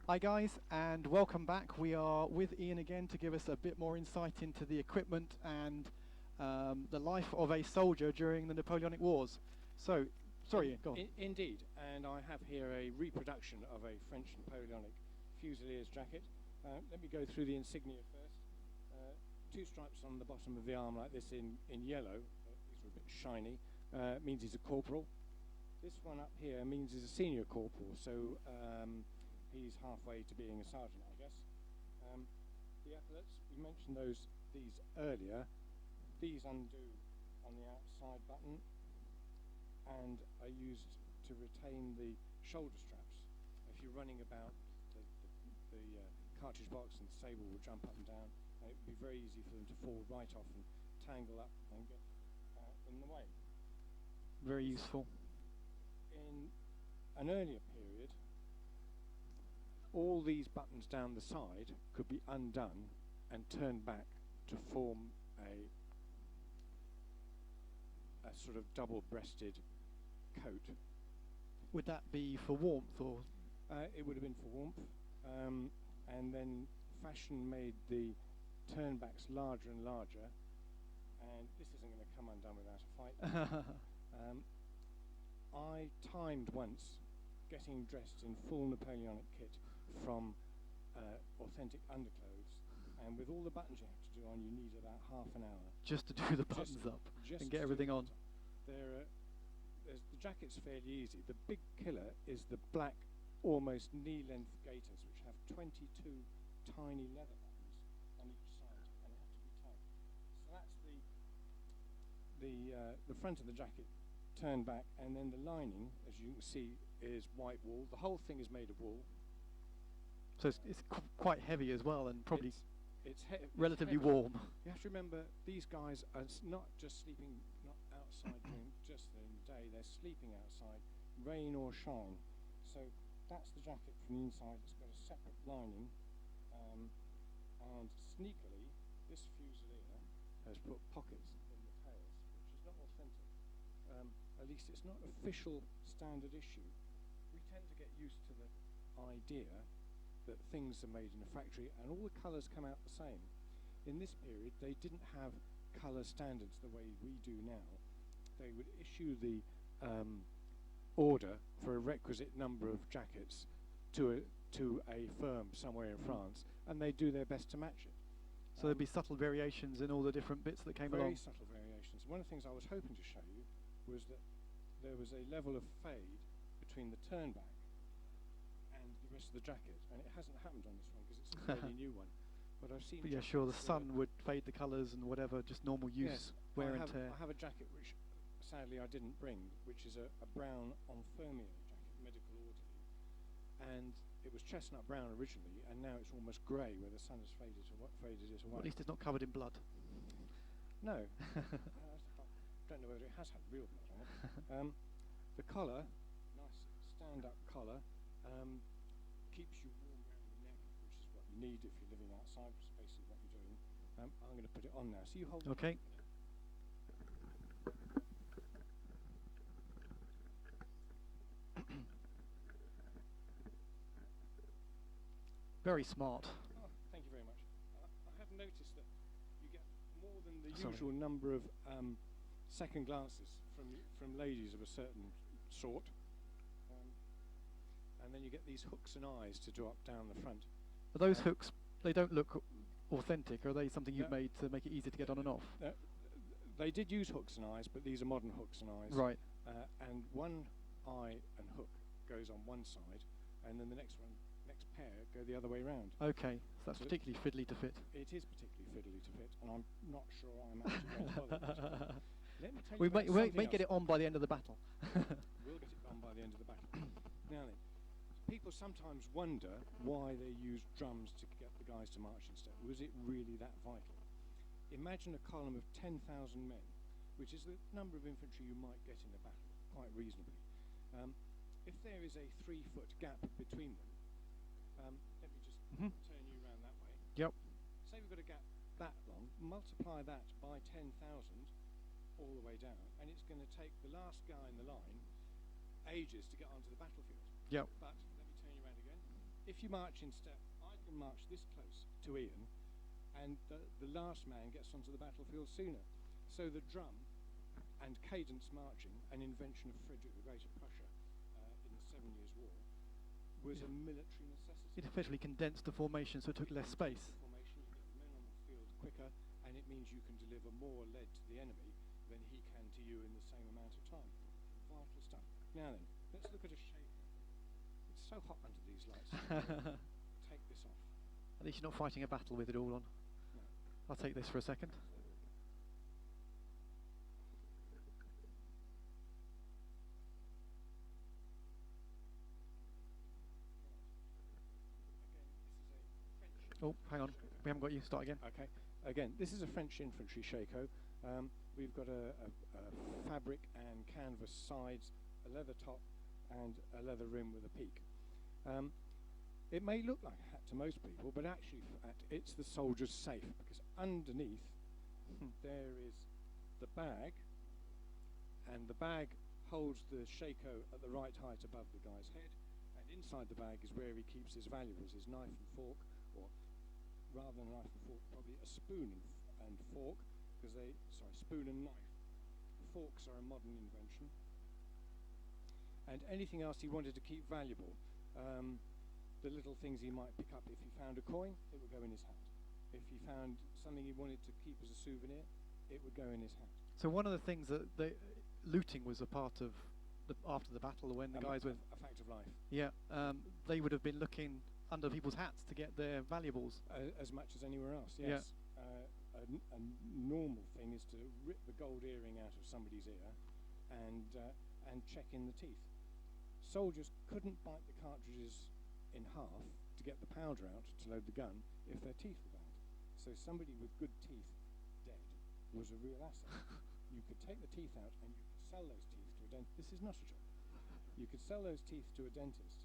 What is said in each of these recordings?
Hi guys, and welcome back. We are with Ian again to give us a bit more insight into the equipment and the life of a soldier during the Napoleonic Wars. So, sorry Ian, go on. Indeed, and I have here a reproduction of a French Napoleonic Fusilier's jacket. Let me go through the insignia first. Two stripes on the bottom of the arm like this in yellow. These are a bit shiny. Means he's a corporal. This one up here means he's a senior corporal, so he's halfway to being a sergeant, I guess. The epaulets, we mentioned these earlier. These undo on the outside button and are used to retain the shoulder straps. If you're running about, the cartridge box and the sabre will jump up and down, and it would be very easy for them to fall right off and tangle up and get in the way. Very useful. In an earlier period, all these buttons down the side could be undone and turned back to form a sort of double-breasted coat. Would that be for warmth or? It would have been for warmth, and then fashion made the turnbacks larger and larger, and this isn't going to come undone without a fight. I timed once getting dressed in full Napoleonic kit from authentic underclothes, and with all the buttons you have to do on, you need about half an hour. Just to do the buttons up and get everything on. The jacket's fairly easy. The big killer is the black, almost knee-length gaiters, which have 22 tiny leather buttons on each side, and they have to be tight. So that's the front of the jacket turned back, and then the lining, as you can see, is white wool. The whole thing is made of wool. So it's quite heavy as well, and probably it's relatively warm. You have to remember, these guys are not just sleeping not outside during just the day, they're sleeping outside, rain or shine. So that's the jacket from the inside. It's got a separate lining, and sneakily, this Fusilier has put pockets in the tails, which is not authentic. At least it's not official standard issue. We tend to get used to the idea that things are made in a factory and all the colours come out the same. In this period, they didn't have colour standards the way we do now. They would issue the order for a requisite number of jackets to a firm somewhere in France, and they do their best to match it. So there'd be subtle variations in all the different bits that came along. Very subtle variations. One of the things I was hoping to show you was that there was a level of fade between the turnback and the rest of the jacket, and it hasn't happened on this one because it's a fairly new one. But I've seen. But yeah, sure, the sun would fade the colours and whatever, just normal use, yes, wear and tear. I have a jacket which, sadly, I didn't bring, which is a brown infirmier jacket, medical orderly, and it was chestnut brown originally, and now it's almost grey where the sun has faded it away. Well, at least it's not covered in blood. No, I don't know whether it has had real blood on it. The collar, nice stand-up collar. Keeps you warm around the neck, which is what you need if you're living outside, which is basically what you're doing. I'm going to put it on now. So you hold okay. Very smart. Oh, thank you very much. I have noticed that you get more than the usual number of second glances from ladies of a certain sort. And then you get these hooks and eyes to drop down the front. Are those hooks, they don't look authentic, are they something you've made to make it easy to get on and off? They did use hooks and eyes, but these are modern hooks and eyes. Right. And one eye and hook goes on one side, and then the next pair go the other way round. Okay, so that's particularly fiddly to fit. It is particularly fiddly to fit, and I'm not sure I'm actually going to bother. Let me tell you we may get it on by the end of the battle. We'll get it on by the end of the battle. Now then, people sometimes wonder why they use drums to get the guys to march instead. Was it really that vital? Imagine a column of 10,000 men, which is the number of infantry you might get in a battle, quite reasonably. If there is a 3-foot gap between them, let me just turn you around that way. Yep. Say we've got a gap that long, multiply that by 10,000 all the way down, and it's going to take the last guy in the line ages to get onto the battlefield. Yep. But let me turn you around again. if you march in step, I can march this close to Ian, and the last man gets onto the battlefield sooner. So the drum and cadence marching, an invention of Frederick the Great of Prussia in the 7 Years' War, was a military necessity. It effectively condensed the formation, so it took less space. Formation, you get the men on the field quicker, and it means you can deliver more lead to the enemy than he can to you in the same amount of time. Vital stuff. Now then, let's look at a shaker. It's so hot under these lights. Take this off. At least you're not fighting a battle with it all on. No. I'll take this for a second. Oh, hang on. We haven't got you. Start again. Okay. Again, this is a French infantry shako. We've got a fabric and canvas sides, a leather top, and a leather rim with a peak. It may look like a hat to most people, but actually it's the soldier's safe, because underneath there is the bag, and the bag holds the shako at the right height above the guy's head, and inside the bag is where he keeps his valuables, his knife and fork, or rather than a knife and fork, probably a spoon and fork, because spoon and knife. Forks are a modern invention. And anything else he wanted to keep valuable. The little things he might pick up. If he found a coin, it would go in his hat. If he found something he wanted to keep as a souvenir, it would go in his hat. So one of the things that looting was a part of after the battle, when the guys were a fact of life. Yeah, they would have been looking under people's hats to get their valuables. As much as anywhere else, yes. Yeah. A normal thing is to rip the gold earring out of somebody's ear and check in the teeth. Soldiers couldn't bite the cartridges in half to get the powder out to load the gun if their teeth were bad. So somebody with good teeth dead was a real asset. You could take the teeth out and you could sell those teeth to a dentist. This is not a joke. You could sell those teeth to a dentist.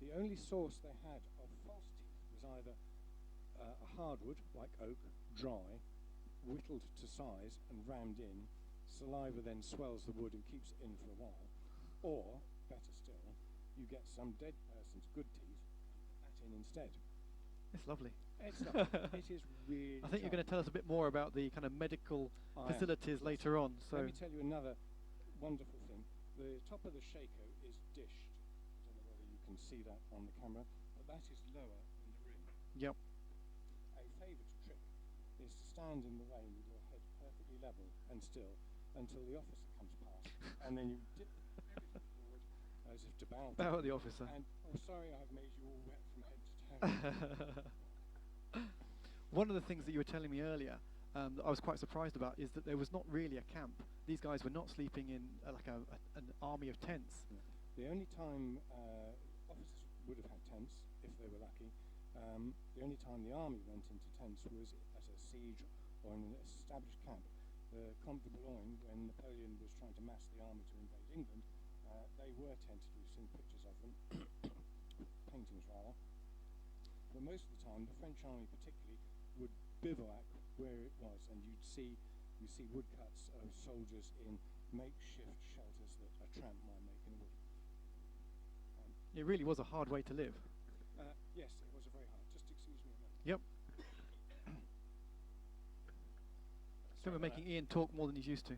The only source they had of false teeth was either a hardwood, like oak, dry, whittled to size and rammed in. Saliva then swells the wood and keeps it in for a while. Or, better still, you get some dead person's good teeth and put that in instead. It's lovely. It's lovely. It is really I think you're going to tell us a bit more about the kind of medical facilities later on. So let me tell you another wonderful thing. The top of the shako is dished. I don't know whether you can see that on the camera, but that is lower than the rim. Yep. A favoured trick is to stand in the rain with your head perfectly level and still until the officer comes past, and then you dip everything forward as if to bow. Bow at the officer. And sorry, I've made you all wet from head to toe. One of the things that you were telling me earlier that I was quite surprised about is that there was not really a camp. These guys were not sleeping in like an army of tents. Yeah. The only time officers would have had tents, if they were lucky, the only time the army went into tents was at a siege or in an established camp. The Comte de Boulogne, when Napoleon was trying to mass the army to invade England, they were tented. We've seen pictures of them, paintings rather. But most of the time, the French army particularly would bivouac where it was, and you see woodcuts of soldiers in makeshift shelters that a tramp might make in a wood. It really was a hard way to live. Yes, it was a very hard. Just excuse me a moment. Yep. So we're making Ian talk more than he's used to.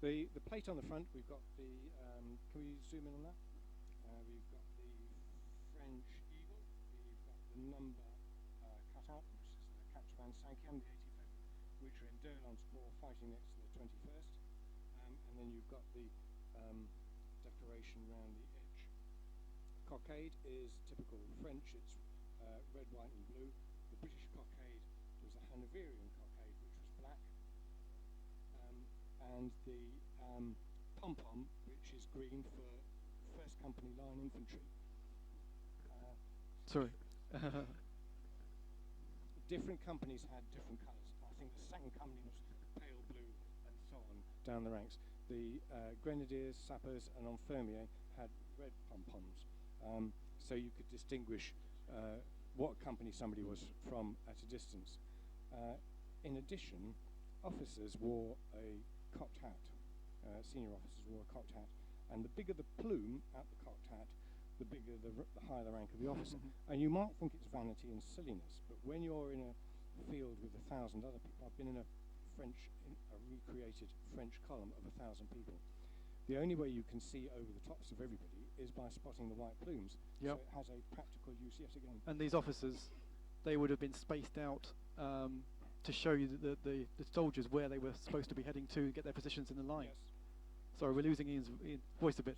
The plate on the front, we've got the. Can we zoom in on that? We've got the French eagle. We've got the number cutout, which is the Quatre-Vingt Cinquième, the 85th, which are in Durland's Corps fighting next to the 21st. And then you've got the decoration around the edge. Cockade is typical French. It's red, white, and blue. The British cockade was the Hanoverian cockade, which was black. And the pom-pom, which is green for 1st Company Line Infantry. Sorry. Different companies had different colours. I think the 2nd Company was pale blue and so on down the ranks. The Grenadiers, Sappers and Infirmiers had red pom-poms. So you could distinguish what company somebody was from at a distance. In addition, officers wore a cocked hat. Senior officers wore a cocked hat, and the bigger the plume at the cocked hat, the bigger, the higher the rank of the officer. And you might think it's vanity and silliness, but when you're in a field with 1,000 other people, I've been in a recreated French column of 1,000 people. The only way you can see over the tops of everybody is by spotting the white plumes. Yep. So it has a practical use yet again. And these officers, they would have been spaced out to show you the soldiers where they were supposed to be heading to get their positions in the line. Yes. Sorry, we're losing Ian's voice a bit.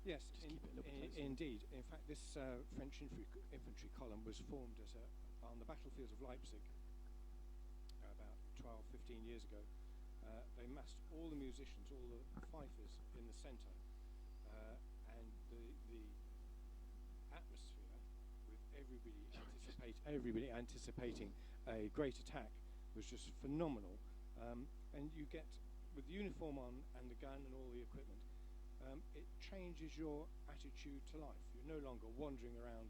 Yes, Just keep it a little bit closer. indeed. In fact, this French infantry column was formed on the battlefield of Leipzig about 12, 15 years ago. They massed all the musicians, all the fifers in the centre, and the atmosphere with everybody anticipating a great attack was just phenomenal. And you get, with the uniform on and the gun and all the equipment, it changes your attitude to life. You're no longer wandering around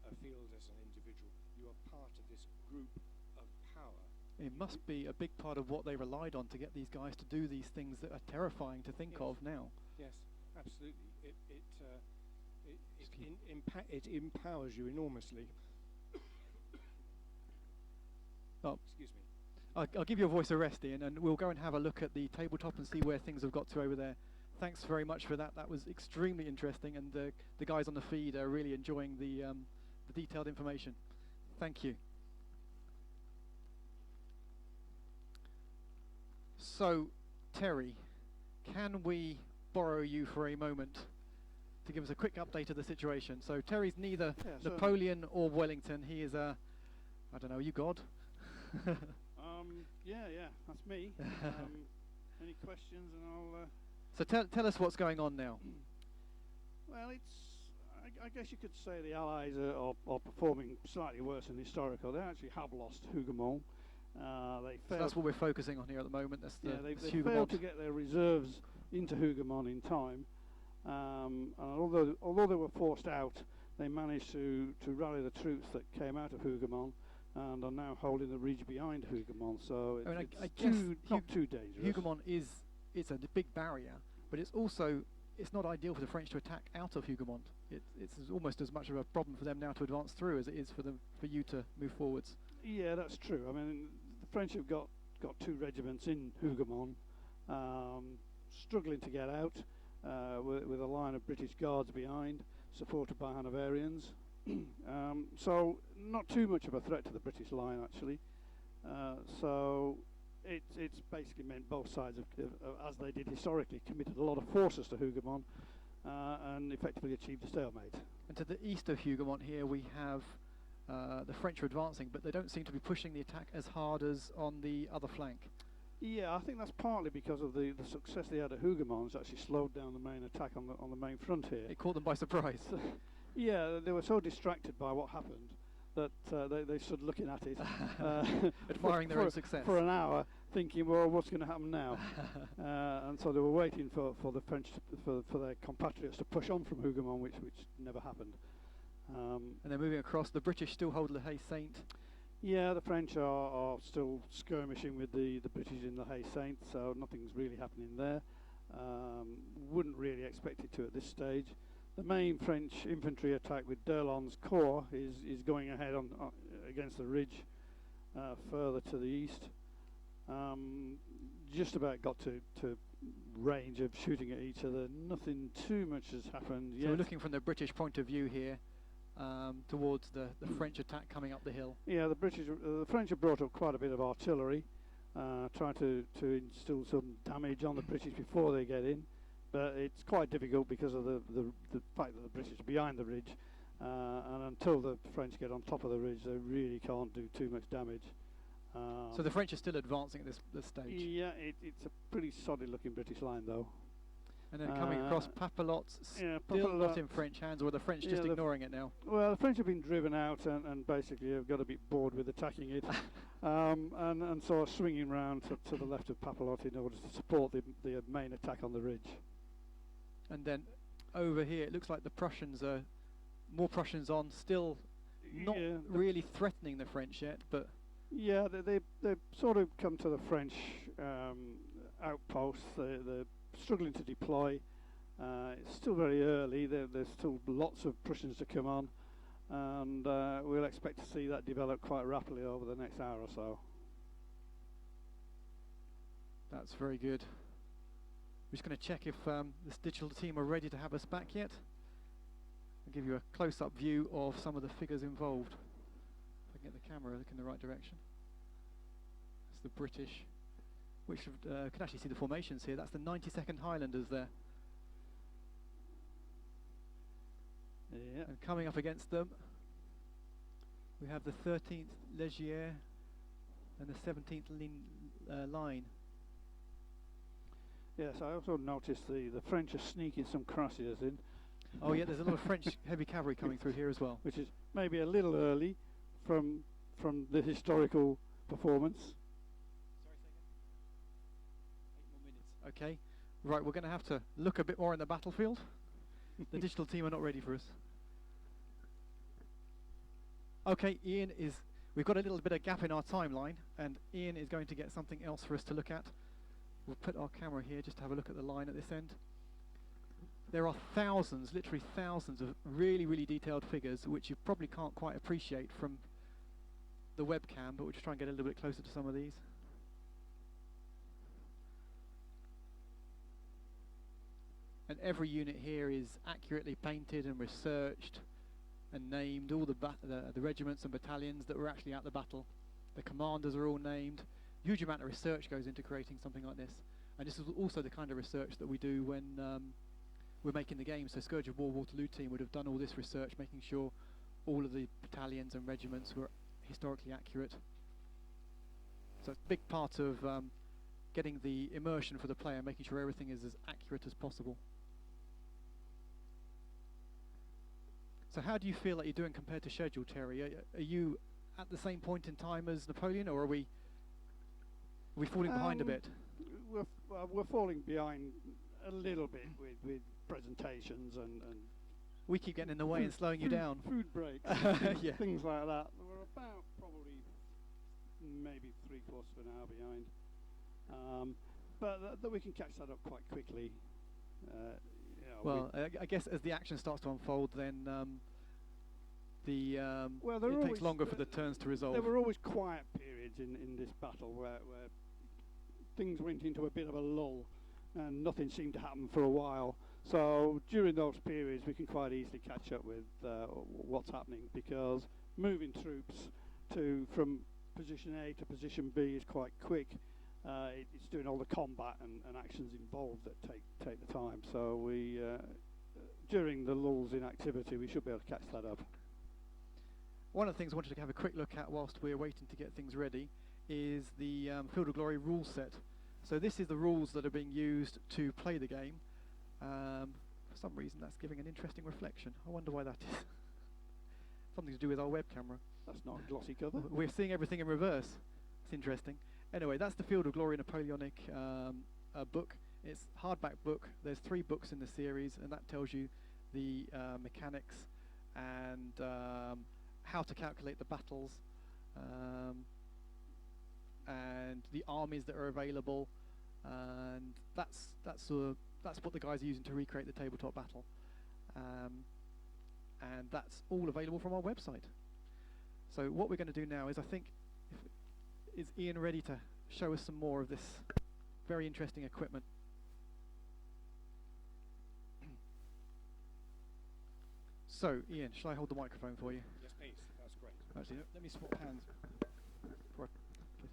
a field as an individual. You are part of this group of power. It must be a big part of what they relied on to get these guys to do these things that are terrifying to think of now. Yes, absolutely. It empowers you enormously. Oh. Excuse me. I'll give you a voice of rest, Ian, and we'll go and have a look at the tabletop and see where things have got to over there. Thanks very much for that. That was extremely interesting, and the guys on the feed are really enjoying the detailed information. Thank you. So, Terry, can we borrow you for a moment to give us a quick update of the situation? So Terry's neither Napoleon or Wellington. He is I don't know, are you God? Yeah, that's me. Any questions, and I'll... So tell us what's going on now. Well, I guess you could say the Allies are performing slightly worse than historical. They actually have lost Hougoumont. They failed. So that's what we're focusing on here at the moment. That's they failed to get their reserves into Hougoumont in time. And although they were forced out, they managed to rally the troops that came out of Hougoumont and are now holding the ridge behind Hougoumont. So I guess not too dangerous. Hougoumont it's a big barrier, but it's not ideal for the French to attack out of Hougoumont. It's almost as much of a problem for them now to advance through as it is for you to move forwards. Yeah, that's true. I mean, the French have got 2 regiments in Hougoumont, struggling to get out, with a line of British Guards behind, supported by Hanoverians. So not too much of a threat to the British line, actually. So it's basically meant both sides, as they did historically, committed a lot of forces to Hougoumont and effectively achieved a stalemate. And to the east of Hougoumont here we have the French are advancing, but they don't seem to be pushing the attack as hard as on the other flank. Yeah, I think that's partly because of the success they had at Hougoumont. It's actually slowed down the main attack on the main front here. It caught them by surprise. Yeah, they were so distracted by what happened that they stood looking at it, admiring their own success for an hour, thinking, well, what's going to happen now? And so they were waiting for the French for their compatriots to push on from Hougoumont, which never happened. And they're moving across. The British still hold Le Haye Saint. Yeah, the French are still skirmishing with the British in Le Haye Saint, so nothing's really happening there. Wouldn't really expect it to at this stage. The main French infantry attack with d'Erlon's corps is going ahead against the ridge further to the east. Just about got to range of shooting at each other. Nothing too much has happened yet. So we're looking from the British point of view here towards the French attack coming up the hill. Yeah, the French have brought up quite a bit of artillery, trying to instill some damage on the British before they get in. But it's quite difficult because of the fact that the British are behind the ridge, and until the French get on top of the ridge, they really can't do too much damage. So the French are still advancing at this stage? Yeah, it's a pretty solid-looking British line, though. And then coming across Papelotte, still not in French hands, or are the French just ignoring it now? Well, the French have been driven out and basically have got a bit bored with attacking it, and so are swinging round to the left of Papelotte in order to support the main attack on the ridge. And then over here, it looks like the Prussians are more Prussians on, still not really threatening the French yet, but yeah, they've sort of come to the French posts. They're struggling to deploy. It's still very early. There's still lots of Prussians to come on, and we'll expect to see that develop quite rapidly over the next hour or so. That's very good. We're just going to check if this digital team are ready to have us back yet. I'll give you a close-up view of some of the figures involved. If I can get the camera looking in the right direction. That's the British, which can actually see the formations here. That's the 92nd Highlanders there. Yeah. And coming up against them, we have the 13th Legier and the 17th Line. Yes, I also noticed the French are sneaking some cuirassiers in. Oh yeah, there's a lot of French heavy cavalry coming through here as well. Which is maybe a little early from the historical performance. Sorry, say again. 8 more minutes. Okay, right, we're going to have to look a bit more in the battlefield. The digital team are not ready for us. Okay, we've got a little bit of gap in our timeline, and Ian is going to get something else for us to look at. We'll put our camera here just to have a look at the line at this end. There are thousands, literally thousands of really, really detailed figures which you probably can't quite appreciate from the webcam, but we'll just try and get a little bit closer to some of these. And every unit here is accurately painted and researched and named, all the regiments and battalions that were actually at the battle. The commanders are all named. Huge amount of research goes into creating something like this, and this is also the kind of research that we do when we're making the game. So Scourge of War Waterloo team would have done all this research, making sure all of the battalions and regiments were historically accurate. So it's a big part of getting the immersion for the player, making sure everything is as accurate as possible. So how do you feel like you're doing compared to schedule, Terry? Are you at the same point in time as Napoleon, or are we falling behind a bit? We're falling behind a little bit with presentations and we keep getting in the way and slowing you down. Food breaks, yeah. Things like that. We're about probably maybe 3/4 of an hour behind, but that we can catch that up quite quickly. Well, I guess as the action starts to unfold, then it takes longer for the turns to resolve. There were always quiet periods in this battle where things went into a bit of a lull and nothing seemed to happen for a while. So during those periods we can quite easily catch up with what's happening, because moving troops from position A to position B is quite quick. It's doing all the combat and actions involved that take the time. So we during the lulls in activity we should be able to catch that up. One of the things I wanted to have a quick look at whilst we're waiting to get things ready is the Field of Glory rule set. So this is the rules that are being used to play the game. For some reason that's giving an interesting reflection. I wonder why that is. Something to do with our web camera. That's not a glossy cover. We're seeing everything in reverse. It's interesting. Anyway, that's the Field of Glory Napoleonic book. It's a hardback book. There's 3 books in the series, and that tells you the mechanics and how to calculate the battles, and the armies that are available, and that's what the guys are using to recreate the tabletop battle, and that's all available from our website. So what we're going to do now is, I think, is Ian ready to show us some more of this very interesting equipment? So Ian, shall I hold the microphone for you? Yes, please. That's great. Actually, let me swap hands.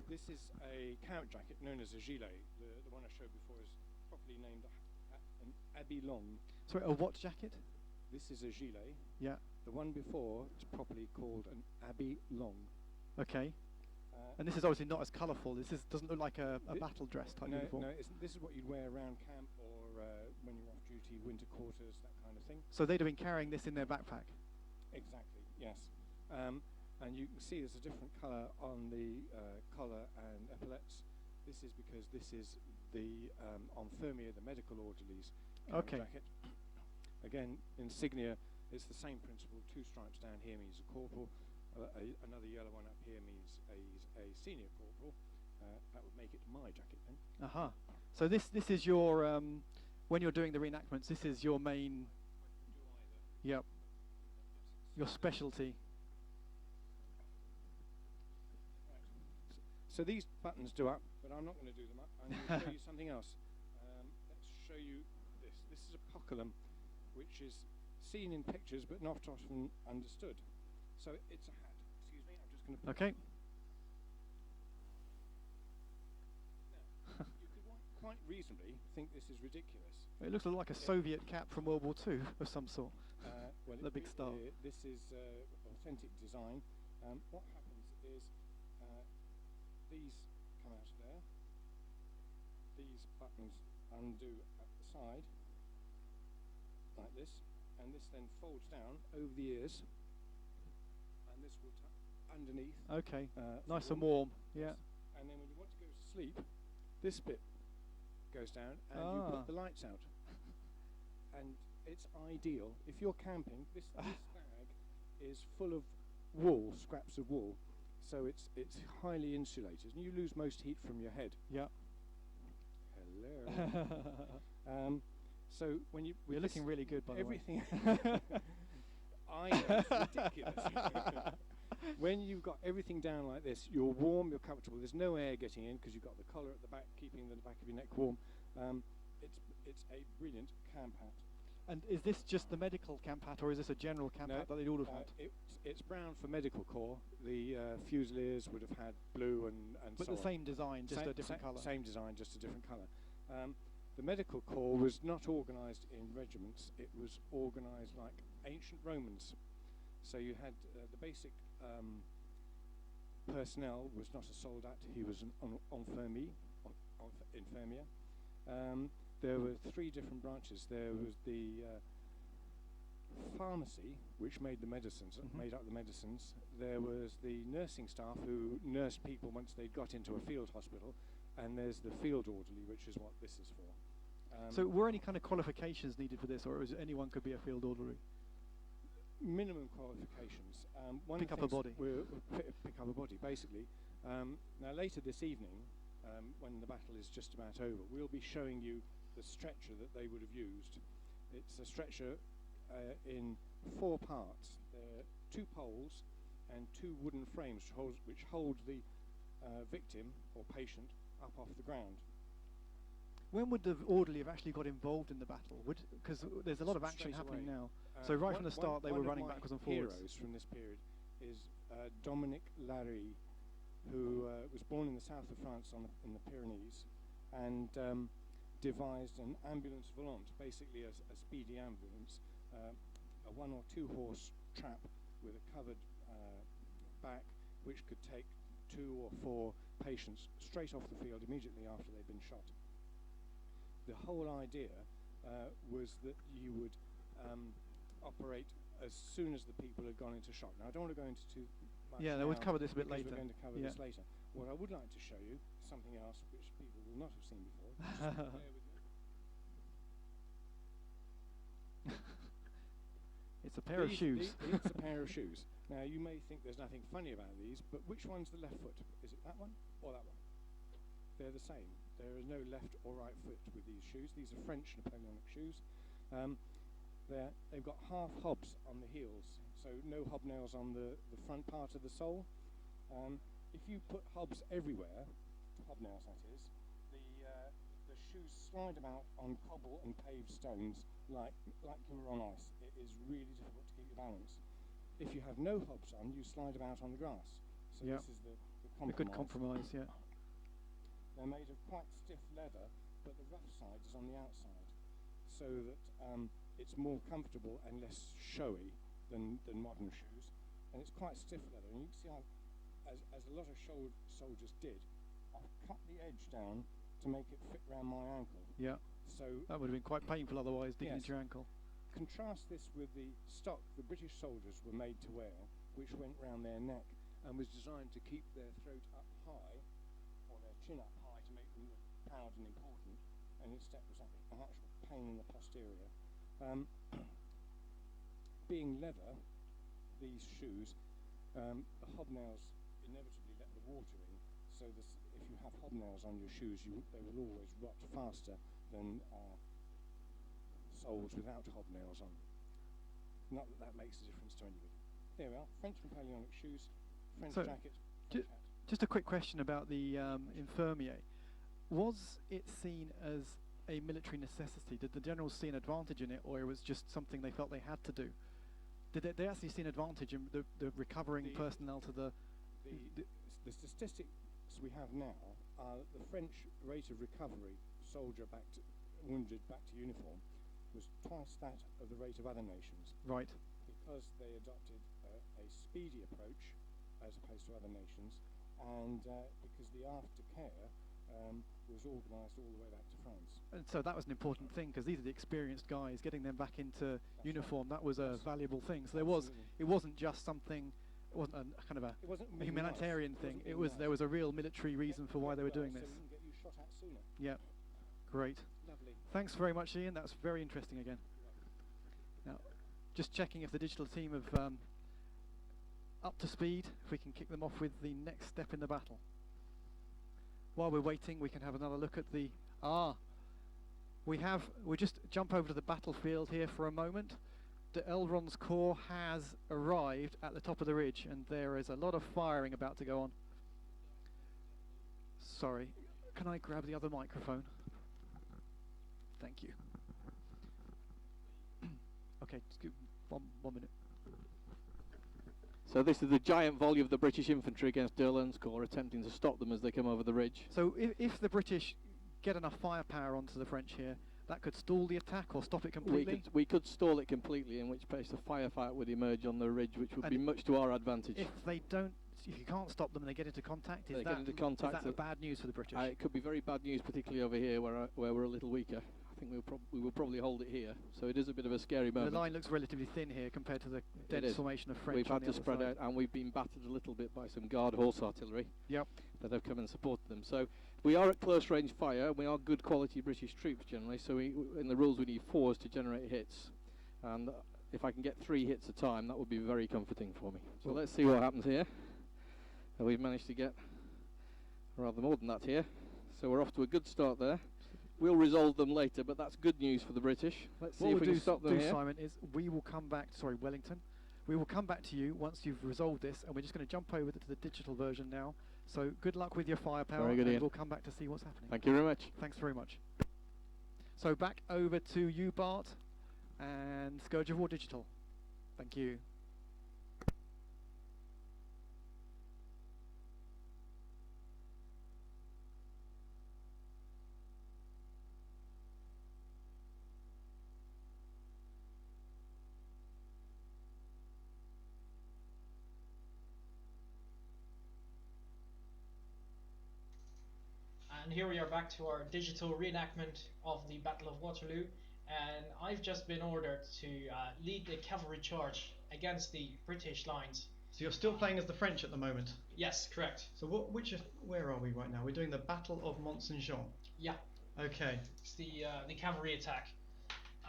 This is a count jacket known as a gilet. The one I showed before is properly named an habit long. Sorry, a what jacket? This is a gilet. Yeah. The one before is properly called an habit long. Okay. And this is obviously not as colourful. This doesn't look like a battle dress type uniform. No, this is what you'd wear around camp or when you're off duty, winter quarters, that kind of thing. So they'd have been carrying this in their backpack? Exactly, yes. And you can see there's a different colour on the collar and epaulets. This is because this is the infirmier, the medical orderlies jacket. Again, insignia, it's the same principle. 2 stripes down here means a corporal. Another yellow one up here means a senior corporal. That would make it my jacket then. Aha. So this is your when you're doing the reenactments. This is your main. Yep. Your specialty. So these buttons do up, but I'm not going to do them up. I'm going to show you something else. Let's show you this. This is a poculum, which is seen in pictures but not often understood. So it's a hat. Excuse me, I'm just going to. Okay. Now, you could quite reasonably think this is ridiculous. It looks like a Soviet cap from World War II of some sort. Well, the big star. This is authentic design. What happens is these come out of there. These buttons undo at the side, like this, and this then folds down over the ears, and this will underneath. Okay. Nice and warm. Yeah. And then when you want to go to sleep, this bit goes down, and you put the lights out. And it's ideal if you're camping. This bag is full of wool, scraps of wool, so it's highly insulated, and you lose most heat from your head. Yeah. Hello. So when you're looking really good, by the way. everything. I know, it's ridiculous. When you've got everything down like this, you're warm, you're comfortable. There's no air getting in because you've got the collar at the back, keeping the back of your neck warm. It's a brilliant camp hat. And is this just the medical camp hat, or is this a general camp hat that they'd all have had? It's brown for medical corps. The Fusiliers would have had blue and but so the on. same design, just a different colour. Same design, just a different colour. The medical corps was not organised in regiments. It was organised like ancient Romans. So you had the basic personnel was not a soldat. He was an infirmier. There were three different branches. There was the pharmacy, which made the medicines, made up the medicines. There was the nursing staff who nursed people once they'd got into a field hospital, and there's the field orderly, which is what this is for. So were any kind of qualifications needed for this, or is it anyone could be a field orderly? Minimum qualifications. Pick up a body. Pick up a body, basically. Now later this evening, when the battle is just about over, we'll be showing you the stretcher that they would have used. It's a stretcher in 4 parts. There are 2 poles and 2 wooden frames which hold the victim or patient up off the ground. When would the orderly have actually got involved in the battle? Because there's a lot of action happening now. So right from the start, they were running backwards and forwards. One of my heroes from this period is Dominic Larry, who was born in the south of France in the Pyrenees, and devised an ambulance volante, basically a speedy ambulance, a 1 or 2 horse trap with a covered back, which could take 2 or 4 patients straight off the field immediately after they'd been shot. The whole idea was that you would operate as soon as the people had gone into shock. Now, I don't want to go into too much. Yeah, we'll cover this a bit later. We're going to cover this later. What I would like to show you is something else which people will not have seen before. Just bear with me. It's a pair of shoes. It's a pair of shoes. Now, you may think there's nothing funny about these, but which one's the left foot? Is it that one or that one? They're the same. There is no left or right foot with these shoes. These are French Napoleonic shoes. They've got half hobs on the heels, so no hobnails on the front part of the sole. If you put hobs everywhere, hobnails that is, the shoes slide about on cobble and paved stones like you were on ice. It is really difficult to keep your balance. If you have no hobs on, you slide about on the grass. So this is the compromise. A good compromise, yeah. They're made of quite stiff leather, but the rough side is on the outside, so that it's more comfortable and less showy than modern shoes. And it's quite stiff leather. And you can see as a lot of soldiers did, I've cut the edge down to make it fit around my ankle. Yeah. So that would have been quite painful otherwise, digging into your ankle. Contrast this with the stock the British soldiers were made to wear, which went round their neck and was designed to keep their throat up high, or their chin up high, to make them look proud and important, and instead was an actual pain in the posterior. Being leather, these shoes, the hobnails inevitably let the water in, so if you have hobnails on your shoes, they will always rot faster than soles without hobnails on. Not that that makes a difference to anybody. There we are, French Napoleonic shoes, French So, jacket, ju- French hat. Just a quick question about the infirmier. Was it seen as a military necessity? Did the generals see an advantage in it, or it was just something they felt they had to do? Did they actually see an advantage in the recovering personnel to the... The statistics we have now are that the French rate of recovery, wounded back to uniform, was twice that of the rate of other nations, Right. because they adopted a speedy approach as opposed to other nations, and because the aftercare was organised all the way back to France. And so that was an important thing, because these are the experienced guys. Getting them back into uniform, that was a valuable thing. So it wasn't just something. It wasn't a kind of a humanitarian thing. There was a real military reason for why they were doing this. So we can get you shot at sooner. Yeah, great. Lovely. Thanks very much, Ian. That's very interesting again. Now, just checking if the digital team have up to speed. If we can kick them off with the next step in the battle. While we're waiting, we can have another look at the... we just jump over to the battlefield here for a moment. De Elrond's corps has arrived at the top of the ridge, and there is a lot of firing about to go on. Sorry, can I grab the other microphone? Thank you. Okay, just give one minute. So this is the giant volley of the British infantry against de Elrond's corps, attempting to stop them as they come over the ridge. So if the British get enough firepower onto the French here, that could stall the attack or stop it completely? We could stall it completely, in which case a firefight would emerge on the ridge, which would be much to our advantage. If you can't stop them and they get into contact, is that bad news for the British? It could be very bad news, particularly over here where we're a little weaker. I think we will probably hold it here, so it is a bit of a scary moment. The line looks relatively thin here compared to the dense formation of French. We've on had the to other spread side. out, and we've been battered a little bit by some guard horse artillery that have come and supported them. So we are at close range fire. We are good quality British troops generally, so in the rules we need 4s to generate hits, and if I can get 3 hits a time, that would be very comforting for me. So let's see what happens here. We've managed to get rather more than that here, so we're off to a good start there. We'll resolve them later, but that's good news for the British. Let's see if we can stop them here. Simon, is we will come back. Sorry, Wellington. We will come back to you once you've resolved this, and we're just going to jump over to the digital version now. So good luck with your firepower, Very good, and Ian. we'll come back to see what's happening. Thank you very much. Thanks very much. So back over to you, Bart, and Scourge of War Digital. Thank you. And here we are back to our digital reenactment of the Battle of Waterloo, and I've just been ordered to lead the cavalry charge against the British lines. So you're still playing as the French at the moment? Yes, correct. So where are we right now? We're doing the Battle of Mont-Saint-Jean. Yeah, Okay. it's the cavalry attack.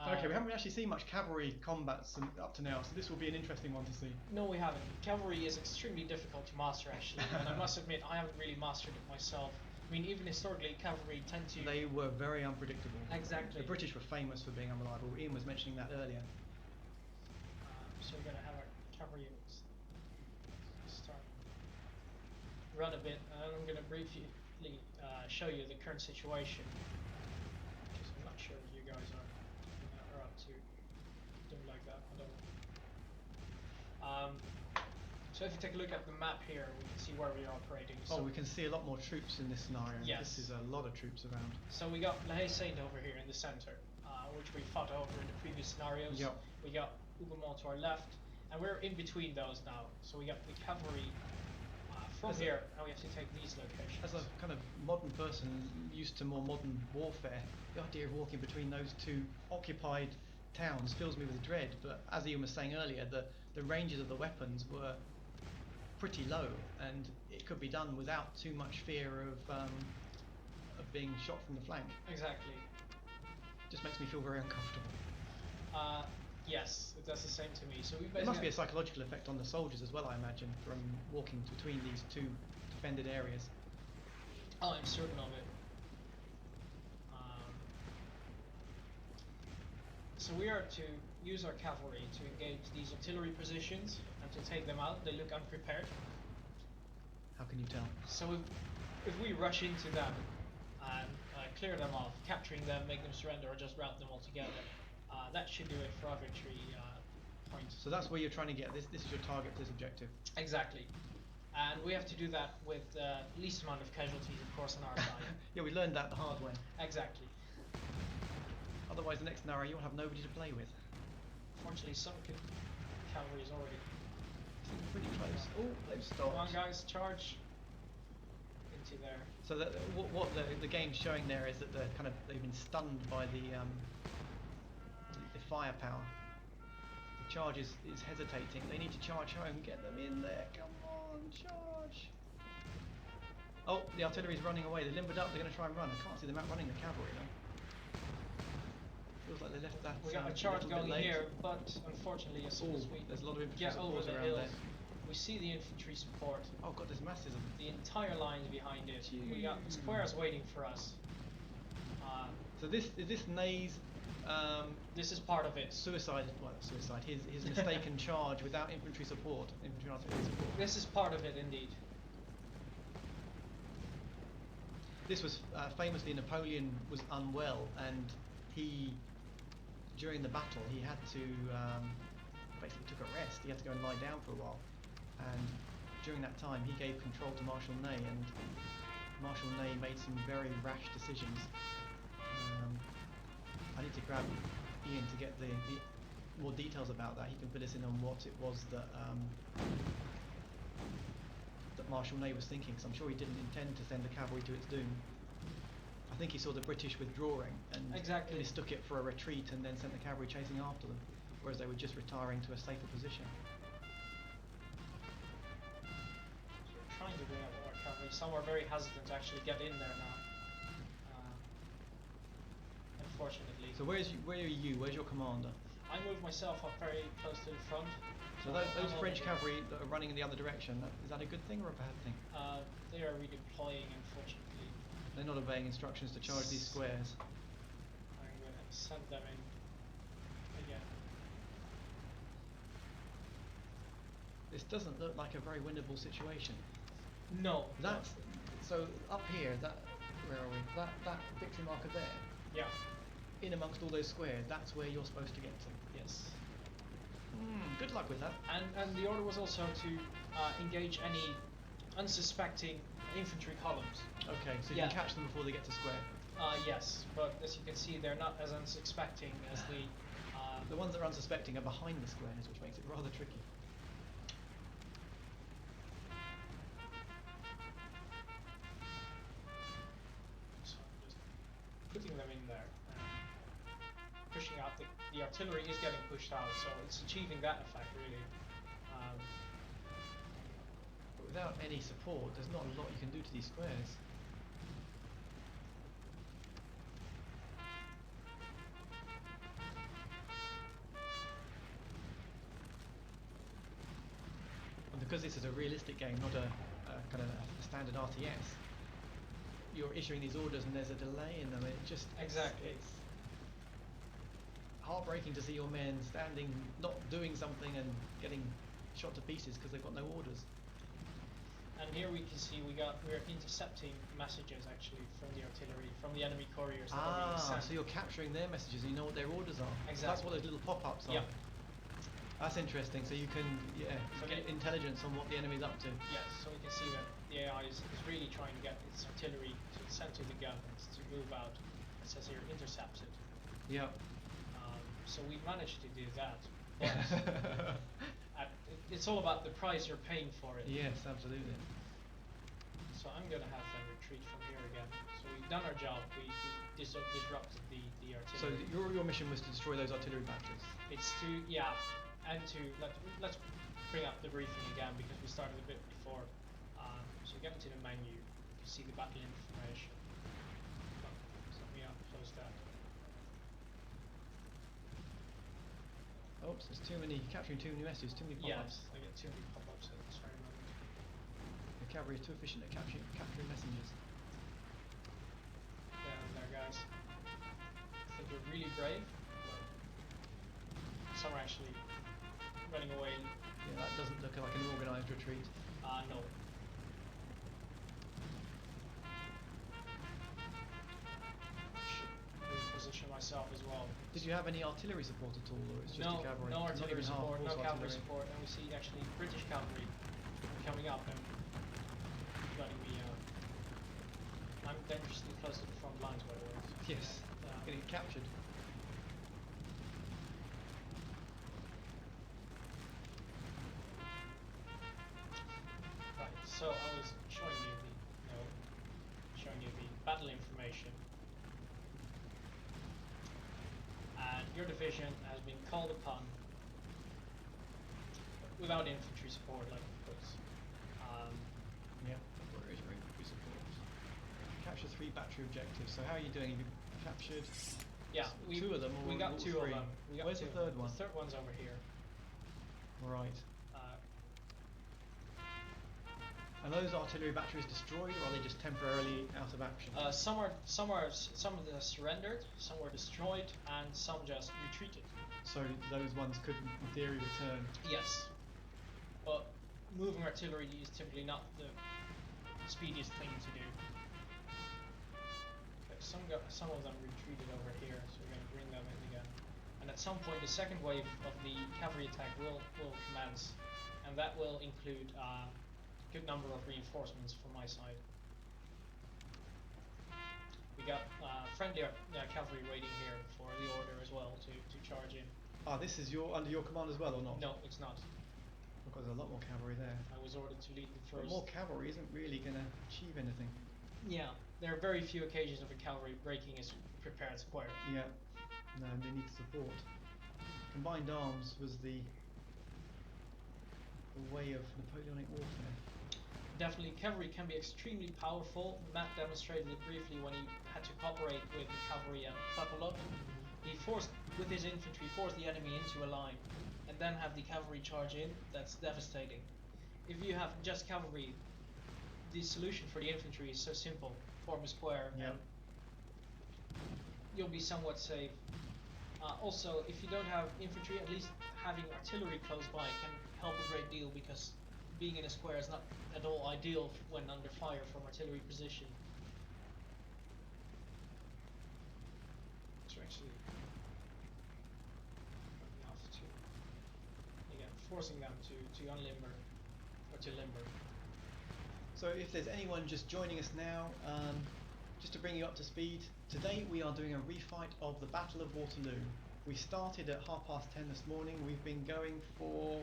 Okay, we haven't actually seen much cavalry combats up to now, so this will be an interesting one to see. No, we haven't. Cavalry is extremely difficult to master, actually, and I must admit I haven't really mastered it myself. I mean, even historically, cavalry tend to... They were very unpredictable. Exactly. The British were famous for being unreliable. Ian was mentioning that earlier. So we're going to have our cavalry start run a bit, and I'm going to briefly show you the current situation, because I'm not sure if you guys are up to doing like that. I don't know. So if you take a look at the map here, we can see where we are operating. So We can see a lot more troops in this scenario. Yes. This is a lot of troops around. So we got La Haye Saint over here in the center, which we fought over in the previous scenarios. Yep. We got Hougoumont to our left, and we're in between those now. So we got the cavalry from here, and we have to take these locations. As a kind of modern person used to more modern warfare, the idea of walking between those two occupied towns fills me with dread. But as Ian was saying earlier, the ranges of the weapons were pretty low, and it could be done without too much fear of being shot from the flank. Exactly. Just makes me feel very uncomfortable. Yes, it does the same to me. So we There must be a psychological effect on the soldiers as well, I imagine, from walking between these two defended areas. Oh, I'm certain of it. So we are to use our cavalry to engage these artillery positions and to take them out. They look unprepared. How can you tell? So if we rush into them and clear them off, capturing them, make them surrender, or just rout them altogether, that should do it for our victory point. So that's where you're trying to get this. This is your target, this objective. Exactly. And we have to do that with the least amount of casualties, of course, on our side. Yeah, we learned that the hard way. Exactly. Otherwise, the next narrow you'll have nobody to play with. Fortunately, some cavalry is already. Pretty close. Oh, they've stopped. Come on, guys, charge into there. So that what the game's showing there is that they've been stunned by the firepower. The charge is hesitating. They need to charge home. Get them in there. Come on, charge. Oh, the artillery's running away. They're limbered up. They're going to try and run. I can't see them outrunning the cavalry though. Feels like they left that. We got a charge going here, but unfortunately, as soon as we there's a lot of infantry get over support the around hills, there. we see the infantry support. Oh god, there's masses of them. The entire line's behind it. We got squares waiting for us. So this is this Ney's This is part of it. suicide. Well, suicide. His mistaken charge without infantry support, infantry and artillery support. This is part of it, indeed. This was famously Napoleon was unwell, and he, during the battle, he had to basically took a rest. He had to go and lie down for a while, and during that time, he gave control to Marshal Ney, and Marshal Ney made some very rash decisions. I need to grab Ian to get the more details about that. He can fill us in on what it was that that Marshal Ney was thinking, because I'm sure he didn't intend to send the cavalry to its doom. I think he saw the British withdrawing and Exactly. mistook it for a retreat and then sent the cavalry chasing after them, whereas they were just retiring to a safer position. So we're trying to bring up our cavalry. Some are very hesitant to actually get in there now. Unfortunately. So where are you? Where's your commander? I moved myself up very close to the front. So those I'm French over here. cavalry that are running in the other direction, is that a good thing or a bad thing? They are redeploying, unfortunately. They're not obeying instructions to charge these squares. I'm going to send them in again. This doesn't look like a very winnable situation. No. That's so up here. Where are we? That victory marker there. Yeah. In amongst all those squares, that's where you're supposed to get to. Yes. Good luck with that. And the order was also to engage any unsuspecting infantry columns. Okay, so you Yeah. can catch them before they get to square. Yes, but as you can see, they're not as unsuspecting as the. The ones that are unsuspecting are behind the squares, which makes it rather tricky. So I'm just putting them in there. Pushing out the artillery is getting pushed out, so it's achieving that effect really. But without any support, there's not a lot you can do to these squares. And because this is a realistic game, not a kind of a standard RTS, you're issuing these orders and there's a delay in them. It just Exactly. It's heartbreaking to see your men standing, not doing something and getting shot to pieces because they've got no orders. And here we can see we're intercepting messages actually from the artillery, from the enemy couriers that are being sent. So you're capturing their messages and you know what their orders are. Exactly. That's what those little pop-ups are. Yep. That's interesting. So you can So get they- intelligence on what the enemy's up to. Yes, so we can see that the AI is really trying to get its artillery to send to the guns to move out. It says here intercepted. Yeah. So we managed to do that. But it's all about the price you're paying for it. Yes, absolutely. So I'm going to have them retreat from here again. So we've done our job. We disrupted the So artillery. your mission was to destroy those artillery batteries. It's to and to let's bring up the briefing again because we started a bit before. So get into the menu. You see the battle information. Oh, so let me close that. Oops, there's too many, capturing too many messages, too many pop-ups. Yes, I get too many pop-ups at this very moment. The cavalry is too efficient at capturing messengers. really brave, but some are actually running away. Yeah, that doesn't look like an organised retreat. No. Should reposition myself as well. Did you have any artillery support at all, or it's just No, your cavalry? no Not artillery even half support, no horse cavalry artillery. support, and we see actually British cavalry coming up and letting me. I'm dangerously close to the front lines, by the way. Yes, getting captured. Right. So I was showing you the battle information, and your division has been called upon without infantry support, like of course. Yeah. Where is your infantry support? Capture 3 battery objectives. So how are you doing? Have you captured? Yeah, two of them. Or we got all 2 of three? them. We got Where's two. the third one? The third one's over here. Right. Uh, Are those artillery batteries destroyed, or are they just temporarily out of action? some of them surrendered, some were destroyed, and some just retreated. So those ones could, in theory, return. Yes, but moving artillery is typically not the speediest thing to do. Okay, some of them retreated over here, so we're going to bring them in again. And at some point, the second wave of the cavalry attack will commence, and that will include a good number of reinforcements from my side. We got friendly cavalry waiting here for the order as well to charge in. Ah, this is under your command as well, or not? No, it's not. Because there's a lot more cavalry there. I was ordered to lead the But first. more cavalry isn't really going to achieve anything. Yeah, there are very few occasions of a cavalry breaking a prepared square. Yeah. No, they need support. Combined arms was the way of Napoleonic warfare. Definitely, cavalry can be extremely powerful. Matt demonstrated it briefly when he had to cooperate with the cavalry at Waterloo. He forced, with his infantry, forced the enemy into a line, and then have the cavalry charge in. That's devastating. If you have just cavalry, the solution for the infantry is so simple: form a square, Yeah. and you'll be somewhat safe. Also, if you don't have infantry, at least having artillery close by can help a great deal, because being in a square is not at all ideal when under fire from artillery position. So actually, enough to, again, forcing them to unlimber, or to limber. So if there's anyone just joining us now, just to bring you up to speed, today we are doing a refight of the Battle of Waterloo. We started at 10:30 this morning. We've been going for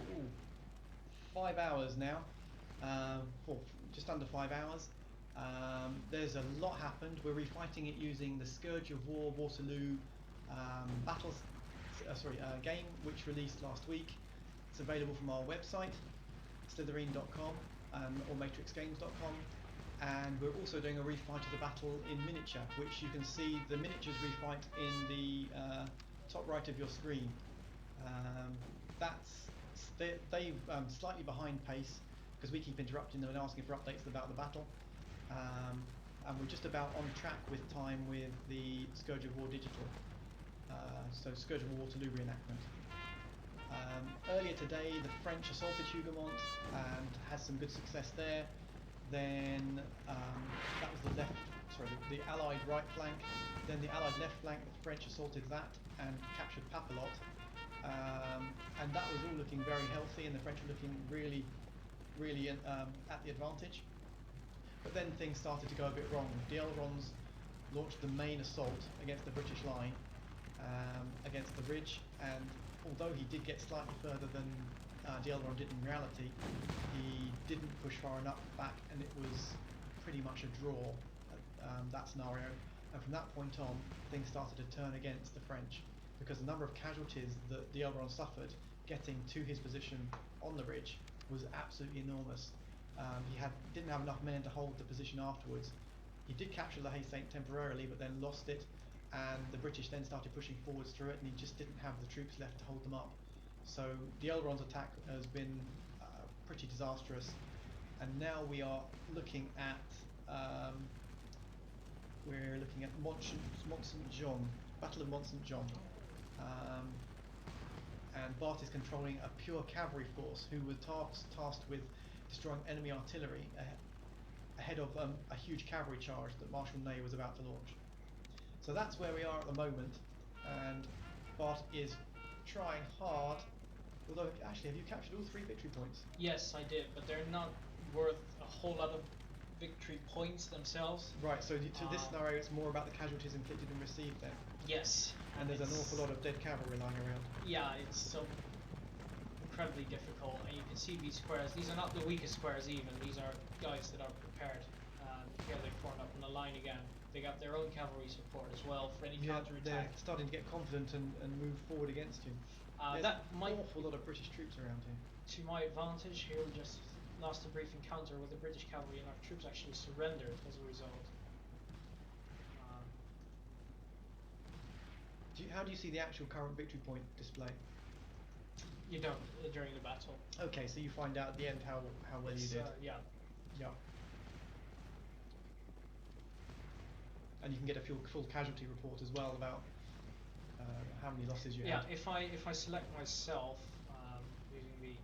5 hours now, for just under 5 hours. There's a lot happened. We're refighting it using the Scourge of War Waterloo game, which released last week. It's available from our website, slitherine.com or matrixgames.com. And we're also doing a refight of the battle in miniature, which you can see the miniatures refight in the top right of your screen. They've slightly behind pace, because we keep interrupting them and asking for updates about the battle. And we're just about on track with time with the Scourge of War digital. So Scourge of War Waterloo reenactment. Earlier today, the French assaulted Hougoumont and had some good success there. Then that was the Allied right flank. Then the Allied left flank, the French assaulted that and captured Papelotte. And that was all looking very healthy, and the French were looking really at the advantage. But then things started to go a bit wrong. The Ailerons launched the main assault against the British line, against the ridge, and although he did get slightly further than Aileron did in reality, he didn't push far enough back, and it was pretty much a draw, that scenario. And from that point on, things started to turn against the French, because the number of casualties that the Aileron suffered getting to his position on the ridge was absolutely enormous. He didn't have enough men to hold the position afterwards. He did capture La Haye Sainte temporarily, but then lost it, and the British then started pushing forwards through it, and he just didn't have the troops left to hold them up. So the Aileron's attack has been pretty disastrous, and now we are looking at Mont Saint-Jean, Battle of Mont St. John. And Bart is controlling a pure cavalry force who were tasked with destroying enemy artillery ahead of a huge cavalry charge that Marshal Ney was about to launch. So that's where we are at the moment, and Bart is trying hard. Although, actually, have you captured all 3 victory points? Yes, I did, but they're not worth a whole lot of victory points themselves. Right, so to this scenario, it's more about the casualties inflicted and received then. Yes. And there's an awful lot of dead cavalry lying around. Yeah, it's so incredibly difficult, and you can see these squares. These are not the weakest squares even. These are guys that are prepared. Here they formed up in a line again. They got their own cavalry support as well for any counter-attack. They're starting to get confident and move forward against you. There's That might, an awful lot of British troops around here. to my advantage, here we just lost a brief encounter with the British cavalry, and our troops actually surrendered as a result. How do you see the actual current victory point display? You don't during the battle. Okay, so you find out at the end how well you did. Yeah. Yeah. And you can get a full casualty report as well about how many losses you had. Yeah, if I select myself using the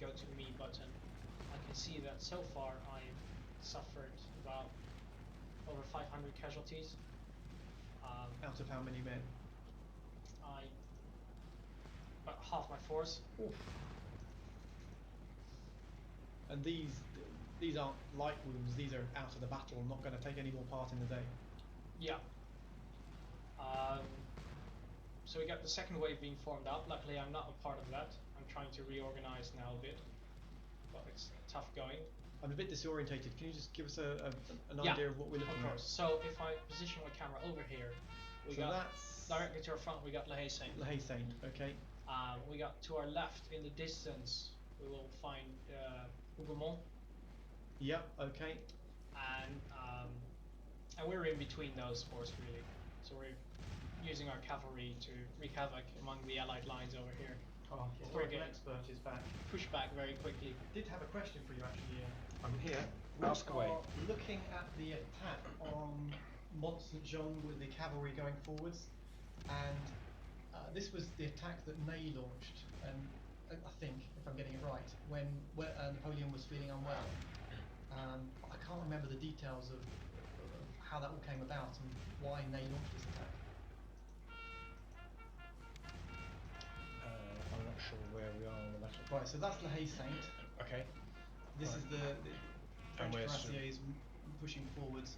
go to me button, I can see that so far I've suffered about over 500 casualties. Out of how many men? About half my force. Oof. And these aren't light wounds, these are out of the battle, not going to take any more part in the day. Yeah. So we got the second wave being formed up. Luckily I'm not a part of that. I'm trying to reorganize now a bit, but it's tough going. I'm a bit disorientated. Can you just give us an Yeah, idea of what we're looking of course. at? So if I position my camera over here, we So got that's directly to our front we got La Haye Saint. La Haye Saint, okay. We got to our left in the distance we will find Hougoumont, Yep, okay. and we're in between those forces really. So we're using our cavalry to wreak havoc among the Allied lines over here. Oh, historical expert is back. Push back very quickly. Did have a question for you actually, Ian. I'm here. We Ask away. are looking at the attack on Mont St. Jean with the cavalry going forwards, and this was the attack that Ney launched, and I think, if I'm getting it right, when Napoleon was feeling unwell. I can't remember the details of how that all came about and why Ney launched this attack. I'm not sure where we are on the battle. Right, so that's La Haye Saint. Okay. This Right. is the French where's cuirassiers pushing forwards.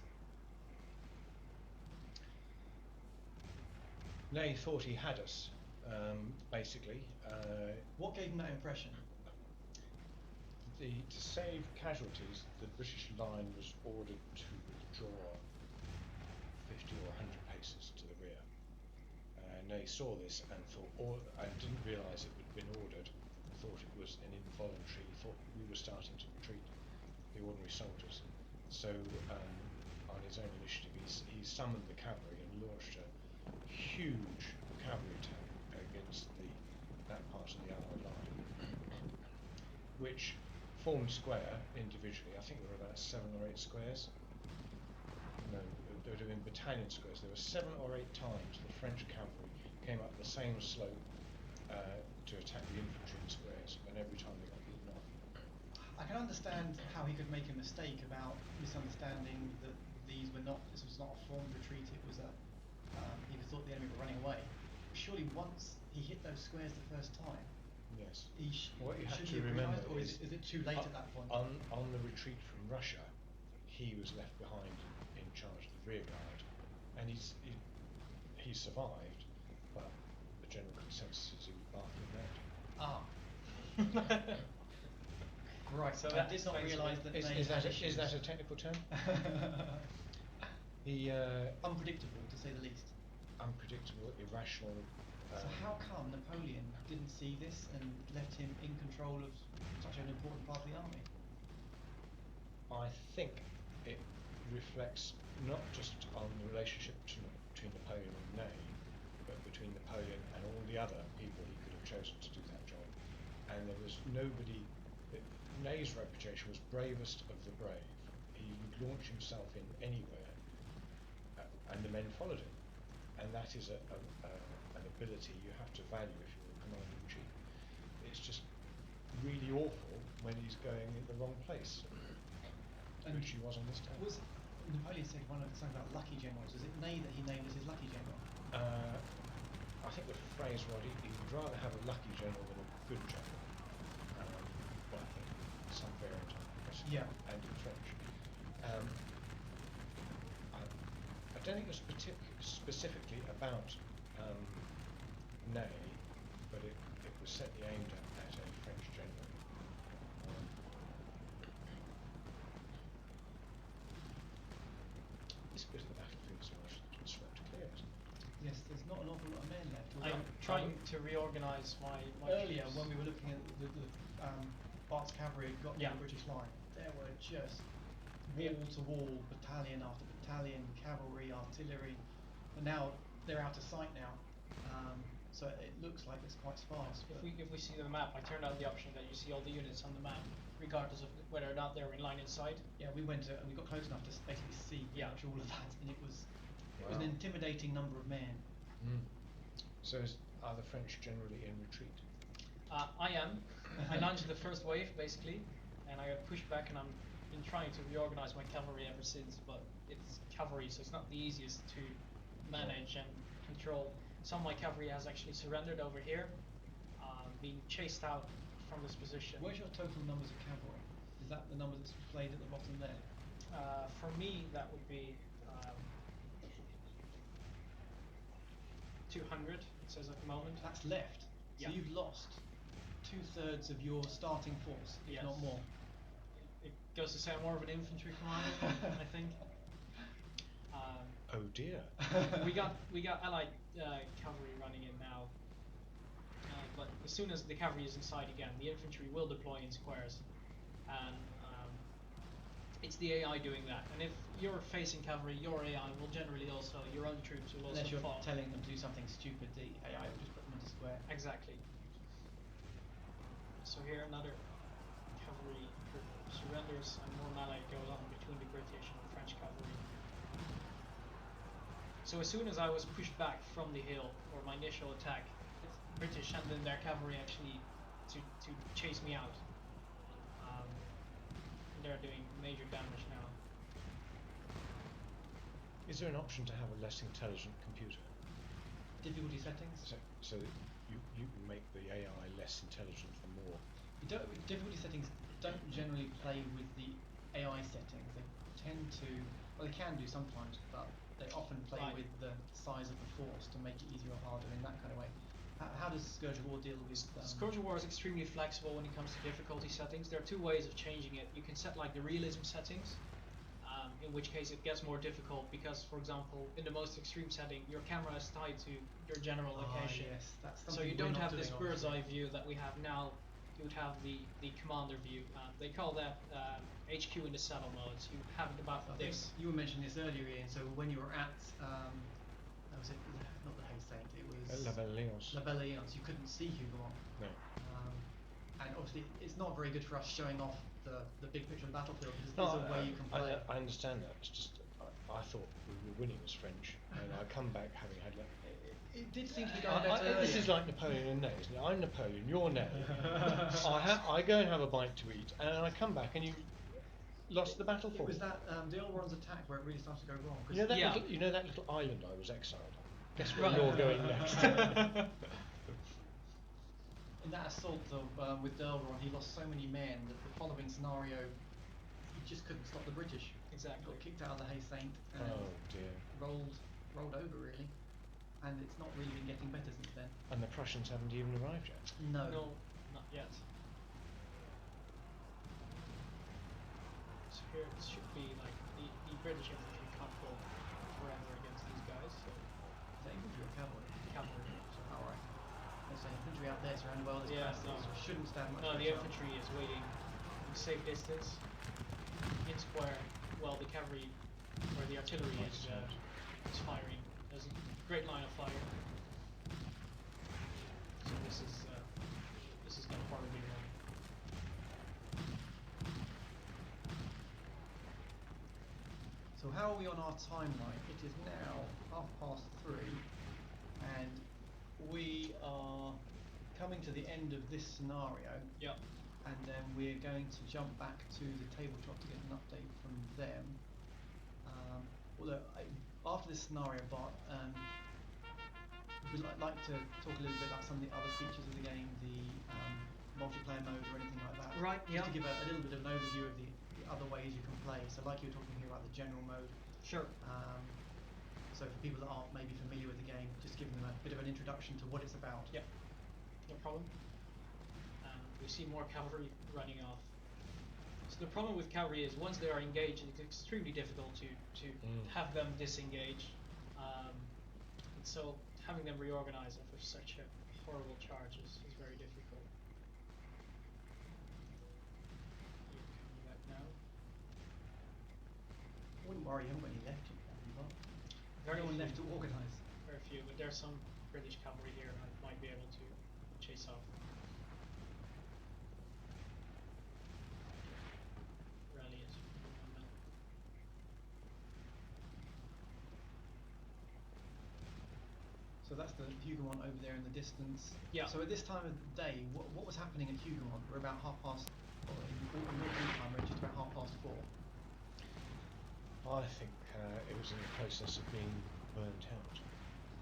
Ney thought he had us, basically. What gave him that impression? To save casualties, the British line was ordered to withdraw 50 or 100 paces to the rear. Ney saw this and and didn't realise it had been ordered, thought it was an involuntary, thought we were starting to retreat, the ordinary soldiers. So, on his own initiative, he summoned the cavalry and launched a huge cavalry attack against that part of the Allied line, which formed square individually. I think there were about 7 or 8 squares. No, there would have been battalion squares. There were 7 or 8 times the French cavalry came up the same slope to attack the infantry in squares, and every time they got beaten off. I can understand how he could make a mistake about misunderstanding that this was not a formed retreat, it was he thought the enemy were running away. Surely once he hit those squares the first time, Yes. what you have should to he have remember realised, or is it too late at that point? On the retreat from Russia, he was left behind in charge of the rear guard, and he survived, but the general consensus is he was badly met. Ah. Right, So I that did not realise that Is Ney had that issues. a technical term? Unpredictable, to say the least. Unpredictable, irrational. So how come Napoleon didn't see this and left him in control of such an important part of the army? I think it reflects not just on the relationship between Napoleon and Ney, but between Napoleon and all the other people he could have chosen to do that job. And there was nobody. Ney's reputation was bravest of the brave. He would launch himself in anywhere, and the men followed him. and that is an ability you have to value if you're a commander-in-chief. It's just really awful when he's going in the wrong place, which he was on this time. Was Napoleon said something about lucky generals? Is it Ney that he named as his lucky general? I think the phrase was he would rather have a lucky general than a good general. Well, I think some variant on English and in French. I don't think it was specifically about Ney, but it was certainly aimed at a French general. This bit of the battlefield is swept clear, isn't it? Yes, there's not an awful lot of men left. I'm trying to reorganise my Earlier, troops. when we were looking at the Bart's cavalry had got near the British line, there were just wall-to-wall, battalion after battalion, cavalry, artillery, and now they're out of sight now. So it looks like it's quite sparse. If we see the map, I turned on the option that you see all the units on the map, regardless of whether or not they're in line inside. Yeah, we went and we got close enough to basically see pretty much all of that, and it was an intimidating number of men. So are the French generally in retreat? I am. I launched the first wave basically, and I got pushed back, and I've been trying to reorganize my cavalry ever since. But it's cavalry, so it's not the easiest to manage and control. Some of my cavalry has actually surrendered over here, being chased out from this position. Where's your total numbers of cavalry? Is that the number that's displayed at the bottom there? For me, that would be 200. It says at the moment. That's left. So you've lost 2/3 of your starting force, if not more. It goes to say I'm more of an infantry commander, I think. Oh dear. we got allied cavalry running in now, but as soon as the cavalry is inside again, the infantry will deploy in squares, and it's the AI doing that. And if you're facing cavalry, your AI will generally also, your own troops will also Unless you're fall. telling them to do something stupid, the AI will just put them into square. Exactly. So here another cavalry group surrenders, and more melee goes on between the British and the French cavalry. So as soon as I was pushed back from the hill, or my initial attack, the British sent in their cavalry actually to chase me out. They're doing major damage now. Is there an option to have a less intelligent computer? Difficulty settings? So that you can make the AI less intelligent and more. Difficulty settings don't generally play with the AI settings. They tend to, well, they can do sometimes, but they often play with the size of the force to make it easier or harder in that kind of way. How does Scourge of War deal with Scourge of War is extremely flexible when it comes to difficulty settings. There are two ways of changing it. You can set like the realism settings, in which case it gets more difficult because, for example, in the most extreme setting, your camera is tied to your general location. Yes, that's so you don't have this bird's eye view that we have now. You would have the commander view. They call that HQ in the saddle modes. You have it about this. You were mentioning this earlier, Ian. So when you were at, that was it, not the Hay Saint, it was La Belle Alliance. La Belle Alliance. You couldn't see Hugon. No. And obviously, it's not very good for us showing off the big picture of the battlefield because there's a way you can play. I understand that. It's just I thought we were winning as French, and I come back having had. It did seem to be going better earlier. This is like Napoleon and Ney, isn't it? I'm Napoleon, you're Ney. I go and have a bite to eat, and I come back and you lost the battle for me. It was that the Elrond's attack where it really started to go wrong. You know that little island I was exiled on? Guess where Right. you're going next. In that assault with Elrond, he lost so many men that the following scenario, he just couldn't stop the British. Exactly. Got kicked out of the Hay Saint and Oh dear. rolled over really. And it's not really been getting better since then. And the Prussians haven't even arrived yet. No, not yet. So here it should be like the British infantry can't go forever against these guys. So is that infantry or cavalry? cavalry. Alright. Let's say infantry out there surrounded by all this Yeah, crap, no. shouldn't stand much. No, of a the chance. infantry is waiting in safe distance in square while the cavalry or the artillery is firing. There's a great line of fire. So this is going to probably be wrong. So how are we on our timeline? It is now 3:30. coming to the end of this scenario. Yep. And then we're going to jump back to the tabletop to get an update from them. Although after this scenario part, we'd like to talk a little bit about some of the other features of the game, the multiplayer mode or anything like that. Right. Just to give a little bit of an overview of the other ways you can play. So like you were talking here about the general mode. Sure. So for people that aren't maybe familiar with the game, just giving them a bit of an introduction to what it's about. Yep. No problem. We see more cavalry running off. So the problem with cavalry is once they are engaged, it's extremely difficult to have them disengage. And so having them reorganize after such a horrible charge is very difficult. You're coming back now. Wouldn't worry, you haven't got any left. Very No one few. left to organise. Very few, but there's some British cavalry here I might be able to chase off. Rally is So that's the Huguemont over there in the distance. Yeah. So at this time of the day, what was happening at Huguemont? We're about 4:30, or in European time, we're just about 4:30. I think it was in the process of being burnt out.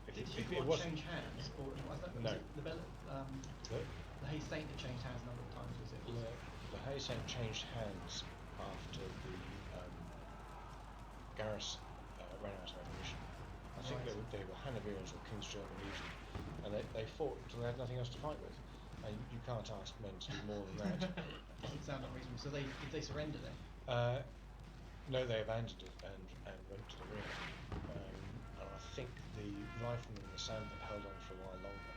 Did If it Huguemont wasn't- change hands, or was that No. was it the Hay Saint that changed hands a number of times? Was it? The Hay Saint changed hands after the garrison ran out of ammunition. I think Right. they were Hanoverians or King's German Legion, and they fought until they had nothing else to fight with. And you can't ask men to do more than that. Doesn't sound unreasonable. So did they surrender then? No, they abandoned it and went to the rear. And I think the riflemen and the sandmen held on for a while longer.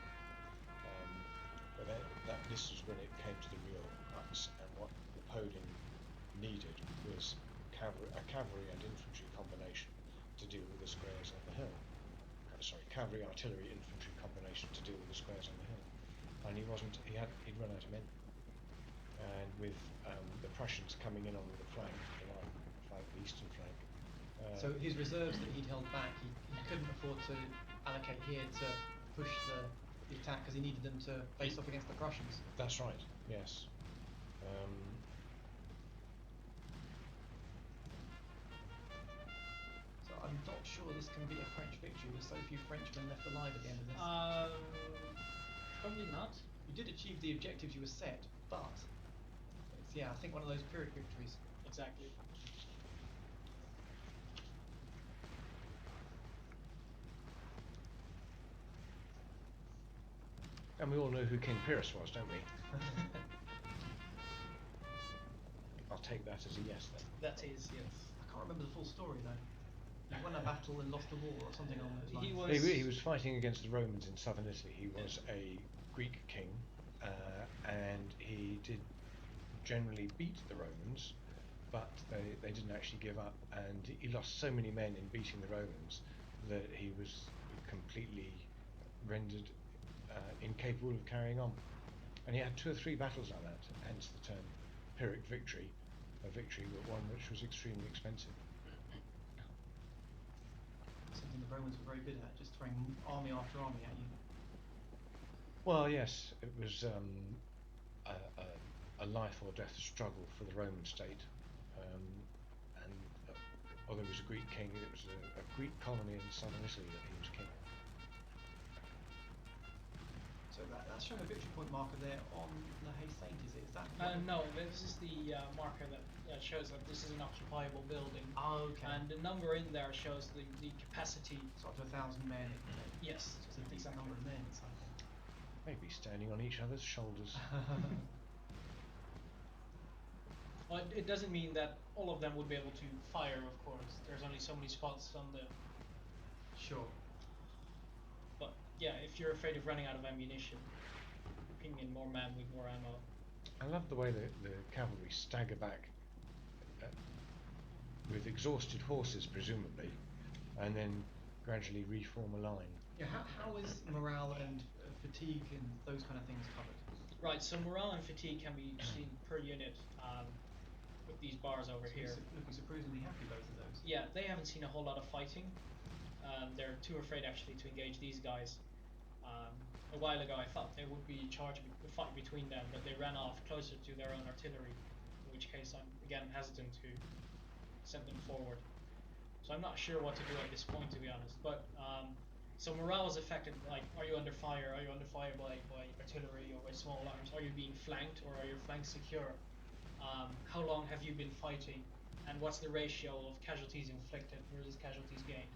But this was when it came to the real crux, and what Napoleon needed was a cavalry and infantry combination to deal with the squares on the hill. Cavalry, artillery, infantry combination to deal with the squares on the hill. And he'd run out of men. And with the Prussians coming in on the flank, the eastern flank. So his reserves that he'd held back, he couldn't afford to allocate here to push the attack because he needed them to face off against the Prussians. That's right. Yes. So I'm not sure this can be a French victory with so few Frenchmen left alive at the end of this. Probably not. You did achieve the objectives you were set, but it's, I think one of those Pyrrhic victories. Exactly. And we all know who King Pyrrhus was, don't we? I'll take that as a yes then. That is, yes. I can't remember the full story though. He won a battle and lost a war or something along those lines. He was- He was fighting against the Romans in southern Italy. He was a Greek king, and he did generally beat the Romans, but they didn't actually give up, and he lost so many men in beating the Romans that he was completely rendered incapable of carrying on. And he had 2 or 3 battles like that, hence the term Pyrrhic victory, a victory but one which was extremely expensive. Something the Romans were very good at, just throwing army after army at you. Well, yes, it was a life or death struggle for the Roman state, and although he was a Greek king, it was a Greek colony in southern Italy that he was king. So that's showing a victory point marker there on the Hay Saint, is it? Is that? No, this is the marker that shows that this is an occupiable building. Oh, okay. And the number in there shows the capacity. It's up to 1,000 men. Yes, It's a decent number of men. So. Maybe standing on each other's shoulders. Well, it doesn't mean that all of them would be able to fire, of course. There's only so many spots on the. Sure. But yeah, if you're afraid of running out of ammunition, ping in more men with more ammo. I love the way the cavalry stagger back with exhausted horses, presumably, and then gradually reform a line. Yeah. How is morale and fatigue and those kind of things covered? Right, so morale and fatigue can be seen per unit with these bars over So here. looking surprisingly happy, both of those. Yeah, they haven't seen a whole lot of fighting. They're too afraid actually to engage these guys. a while ago I thought there would be a fight between them, but they ran off closer to their own artillery, in which case I'm again hesitant to send them forward. So I'm not sure what to do at this point, to be honest. But so morale is affected. Like, are you under fire? Are you under fire by artillery or by small arms? Are you being flanked, or are your flanks secure? How long have you been fighting? And what's the ratio of casualties inflicted versus casualties gained?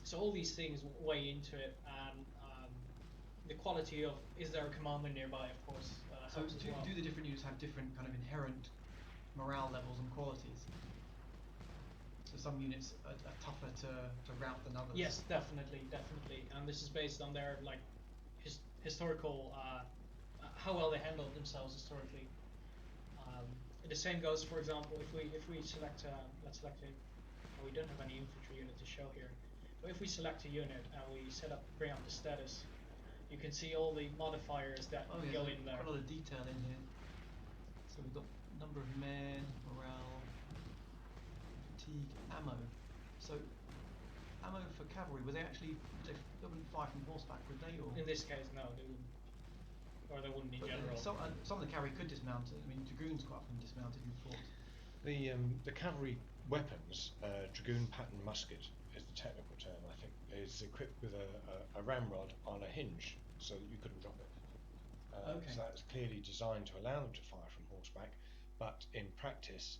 So all these things weigh into it, and the quality of, is there a commander nearby, of course. So helps as well. do the different units have different kind of inherent morale levels and qualities? So some units are tougher to rout than others? Yes, definitely. And this is based on their like historical, how well they handled themselves historically. The same goes, for example, if we select let's select a, we don't have any infantry unit to show here, but if we select a unit and we bring up the status, you can see all the modifiers that go in there. Quite a lot of detail in here. So we've got number of men, morale, fatigue, ammo. So ammo for cavalry, they wouldn't fire from horseback, would they? Or In this case, no, they wouldn't, or they wouldn't in but general. some of the cavalry could dismount. I mean, dragoons quite often dismounted in fought. The cavalry weapons, dragoon pattern musket is the technical term, I think, is equipped with a ramrod on a hinge so that you couldn't drop it. Okay. So that's clearly designed to allow them to fire from horseback, but in practice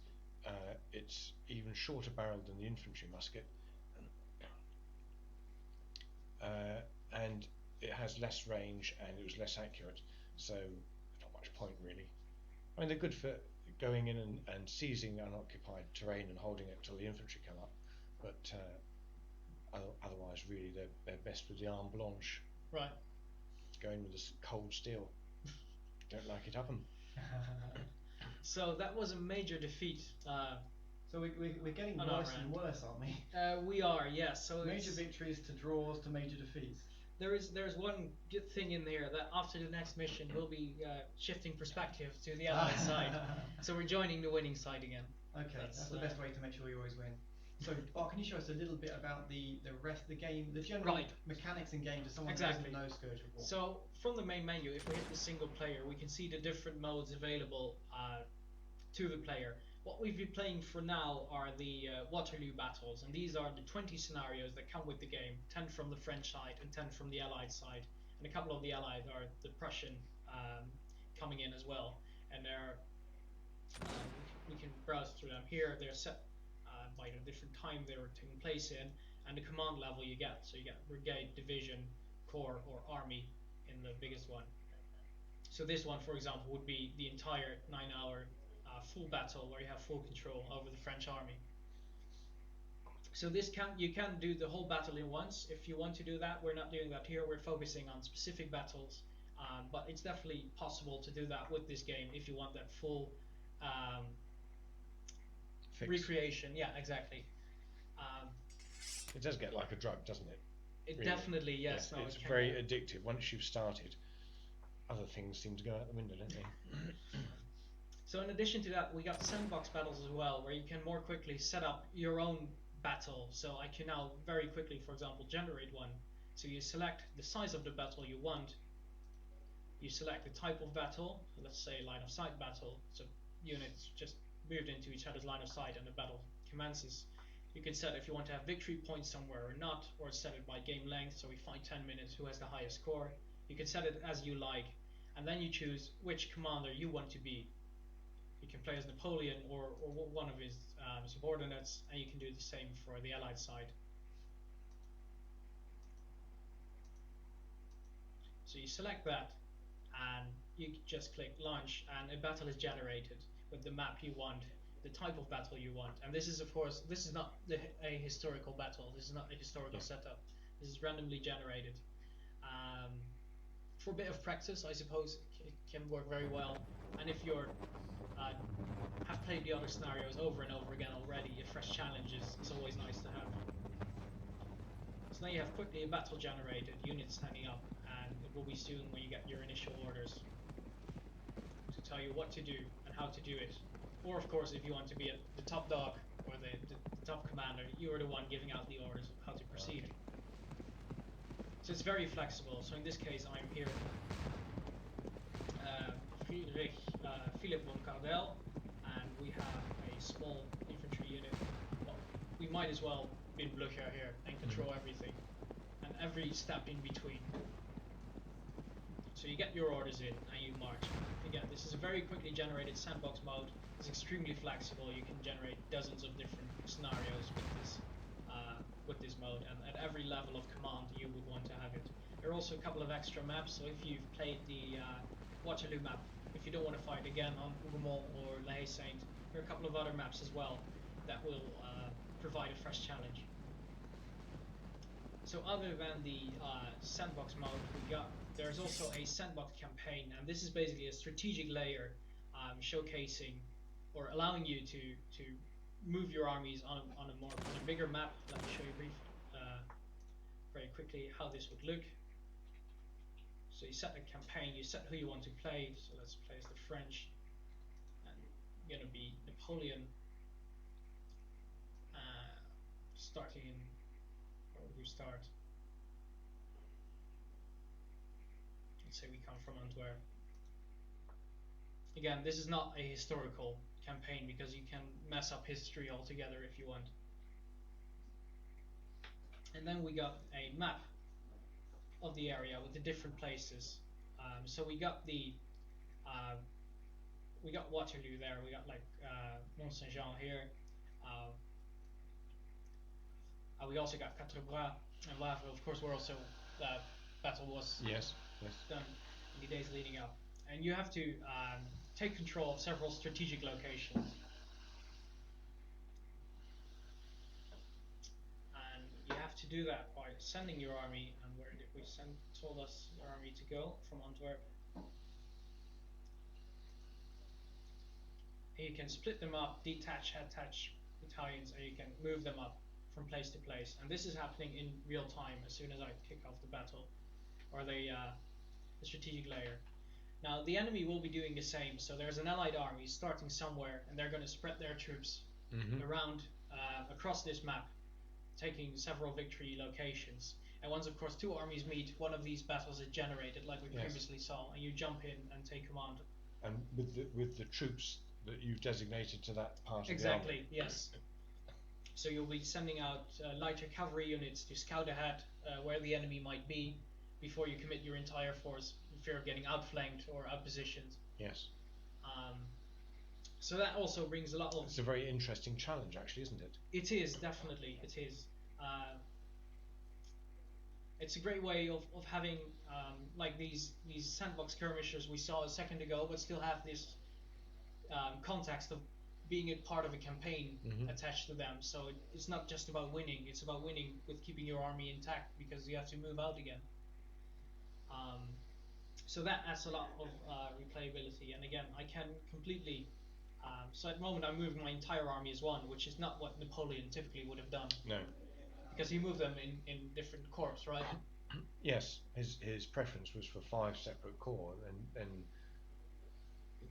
it's even shorter barreled than the infantry musket, and it has less range and it was less accurate, so not much point really. I mean, they're good for going in and seizing unoccupied terrain and holding it till the infantry come up, but otherwise really they're best with the arme blanche. Right. Going with this cold steel. Don't like it up 'em. So that was a major defeat. So we're getting On our worse and end. worse, aren't we? We are, yes. So Major it's, victories to draws to major defeats. there's one good thing in there, that after the next mission we'll be shifting perspective to the Allied side. So we're joining the winning side again. Okay, that's the best way to make sure you always win. So, Bart, can you show us a little bit about the rest of the game, the general Right. mechanics in game to someone Exactly. who doesn't know Scourge of War? So from the main menu, if we hit the single player, we can see the different modes available to the player. What we've been playing for now are the Waterloo battles, and these are the 20 scenarios that come with the game, 10 from the French side and 10 from the Allied side, and a couple of the Allied are the Prussian coming in as well, and they're we can browse through them here. They're set by the different time they were taking place in, and the command level you get. So you get brigade, division, corps, or army in the biggest one. So this one, for example, would be the entire 9-hour full battle where you have full control over the French army. So you can do the whole battle in once if you want to do that. We're not doing that here. We're focusing on specific battles, but it's definitely possible to do that with this game if you want that full Fix. recreation. Yeah, exactly. It does get like a drug, doesn't it? It Really? definitely, yes. No, it's it can very be. addictive. Once you've started, other things seem to go out the window, don't they? So in addition to that, we got sandbox battles as well, where you can more quickly set up your own battle. So I can now very quickly, for example, generate one. So you select the size of the battle you want. You select the type of battle, let's say line of sight battle. So units just moved into each other's line of sight and the battle commences. You can set if you want to have victory points somewhere or not, or set it by game length. So we fight 10 minutes who has the highest score. You can set it as you like, and then you choose which commander you want to be. You can play as Napoleon or one of his subordinates, and you can do the same for the Allied side. So you select that, and you just click launch, and a battle is generated with the map you want, the type of battle you want. And this is, of course, this is not a historical battle. This is not a historical setup. This is randomly generated. For a bit of practice, I suppose it can work very well. And if you're have played the other scenarios over and over again already, a fresh challenge is always nice to have. So now you have quickly a battle generated, units standing up, and it will be soon when you get your initial orders to tell you what to do and how to do it. Or of course, if you want to be the top dog or the top commander, you are the one giving out the orders of how to proceed. So it's very flexible. So in this case, I'm here, Philip von Cardel, and we have a small infantry unit. Well, we might as well be Blücher here and control everything, and every step in between. So you get your orders in and you march. Again, this is a very quickly generated sandbox mode. It's extremely flexible. You can generate dozens of different scenarios with this mode, and at every level of command you would want to have it. There are also a couple of extra maps, so if you've played the Waterloo map, if you don't want to fight again on Hougoumont or La Haye Sainte, there are a couple of other maps as well that will provide a fresh challenge. So other than the sandbox mode, there's also a sandbox campaign, and this is basically a strategic layer showcasing or allowing you to move your armies on a bigger map. Let me show you very quickly how this would look. So you set a campaign, you set who you want to play. So let's play as the French, and you're gonna be Napoleon, starting in, where would you start? Let's say we come from Antwerp. Again, this is not a historical campaign because you can mess up history altogether if you want. And then we got a map of the area with the different places. So we got Waterloo there. We got like Mont Saint Jean here. We also got Quatre Bras and Wavre, of course, where also the battle was done in the days leading up. And you have to take control of several strategic locations. And you have to do that by sending your army, and where did we told us your army to go from Antwerp. And you can split them up, detach, attach battalions, and you can move them up from place to place. And this is happening in real time as soon as I kick off the battle, or the strategic layer. Now the enemy will be doing the same. So there's an allied army starting somewhere, and they're going to spread their troops around across this map, taking several victory locations. And once, of course, two armies meet, one of these battles is generated, like we previously saw, and you jump in and take command. And with the troops that you've designated to that part of the army. Yes. So you'll be sending out lighter cavalry units to scout ahead where the enemy might be before you commit your entire force, in fear of getting outflanked or outpositioned. Yes. So that also brings a lot of... It's a very interesting challenge, actually, isn't it? It is, definitely, it is. It's a great way of having like these sandbox skirmishers we saw a second ago, but still have this context of being a part of a campaign attached to them. So it's not just about winning, it's about winning with keeping your army intact, because you have to move out again. So that adds a lot of replayability, and again, I can completely so at the moment I'm moving my entire army as one, which is not what Napoleon typically would have done. No. Because he moved them in different corps, right? Yes, his preference was for 5 separate corps,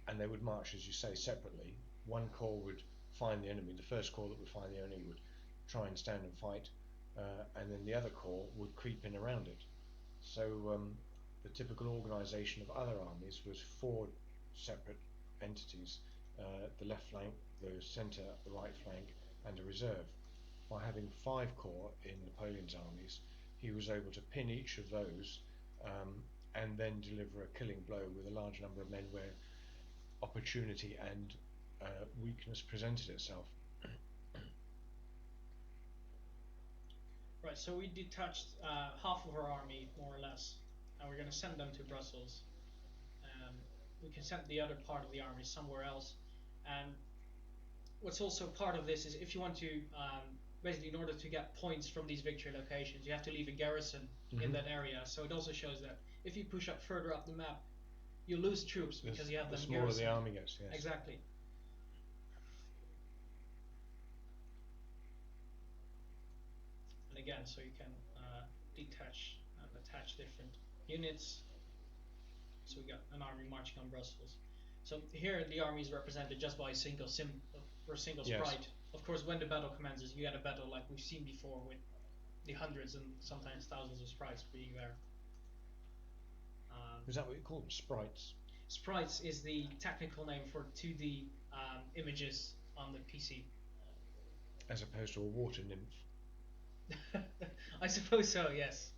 and they would march, as you say, separately. One corps would find the enemy. The first corps that would find the enemy would try and stand and fight, and then the other corps would creep in around it. So the typical organisation of other armies was 4 separate entities: the left flank, the centre, the right flank, and a reserve. By having 5 corps in Napoleon's armies, he was able to pin each of those and then deliver a killing blow with a large number of men where opportunity and weakness presented itself. Right, so we detached half of our army, more or less, and we're going to send them to Brussels. We can send the other part of the army somewhere else. And what's also part of this is, if you want to, basically in order to get points from these victory locations, you have to leave a garrison in that area. So it also shows that if you push up further up the map, you lose troops because you have them garrisoned. The smaller the army gets, yes. Exactly. And again, so you can detach and attach different units. So we got an army marching on Brussels. So here the army is represented just by a single sprite. Of course, when the battle commences, you get a battle like we've seen before with the hundreds and sometimes thousands of sprites being there. Is that what you call them? Sprites? Sprites is the technical name for 2D images on the PC. As opposed to a water nymph? I suppose so, yes.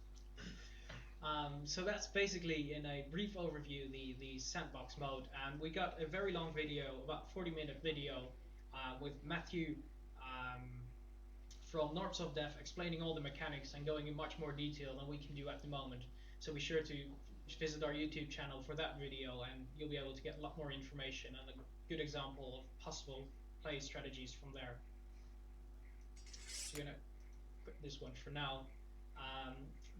So that's basically, in a brief overview, the sandbox mode. And we got a very long video, about 40-minute video, with Matthew from North of Dev explaining all the mechanics and going in much more detail than we can do at the moment. So be sure to visit our YouTube channel for that video, and you'll be able to get a lot more information and a good example of possible play strategies from there. So we're going to quit this one for now.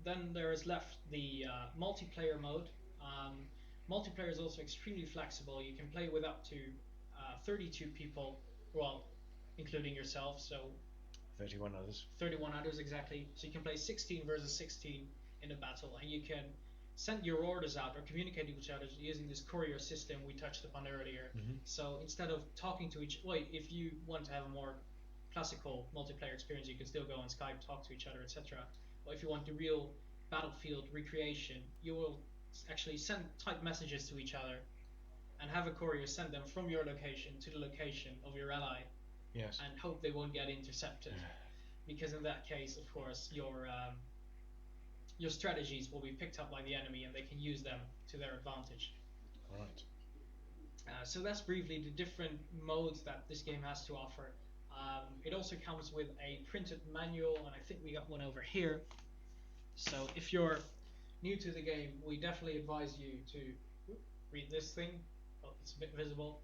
Then there is left the multiplayer mode. Multiplayer is also extremely flexible. You can play with up to 32 people, well, including yourself, so 31 others. 31 others, exactly. So you can play 16 versus 16 in a battle, and you can send your orders out or communicate with each other using this courier system we touched upon earlier. So instead of talking to each, well, if you want to have a more classical multiplayer experience, you can still go on Skype, talk to each other, etc. But if you want the real battlefield recreation, you will actually type messages to each other and have a courier send them from your location to the location of your ally. Yes. And hope they won't get intercepted, because in that case, of course, your strategies will be picked up by the enemy and they can use them to their advantage. Right. So that's briefly the different modes that this game has to offer. It also comes with a printed manual, and I think we got one over here. So if you're new to the game, we definitely advise you to read this thing. Oh, it's a bit visible.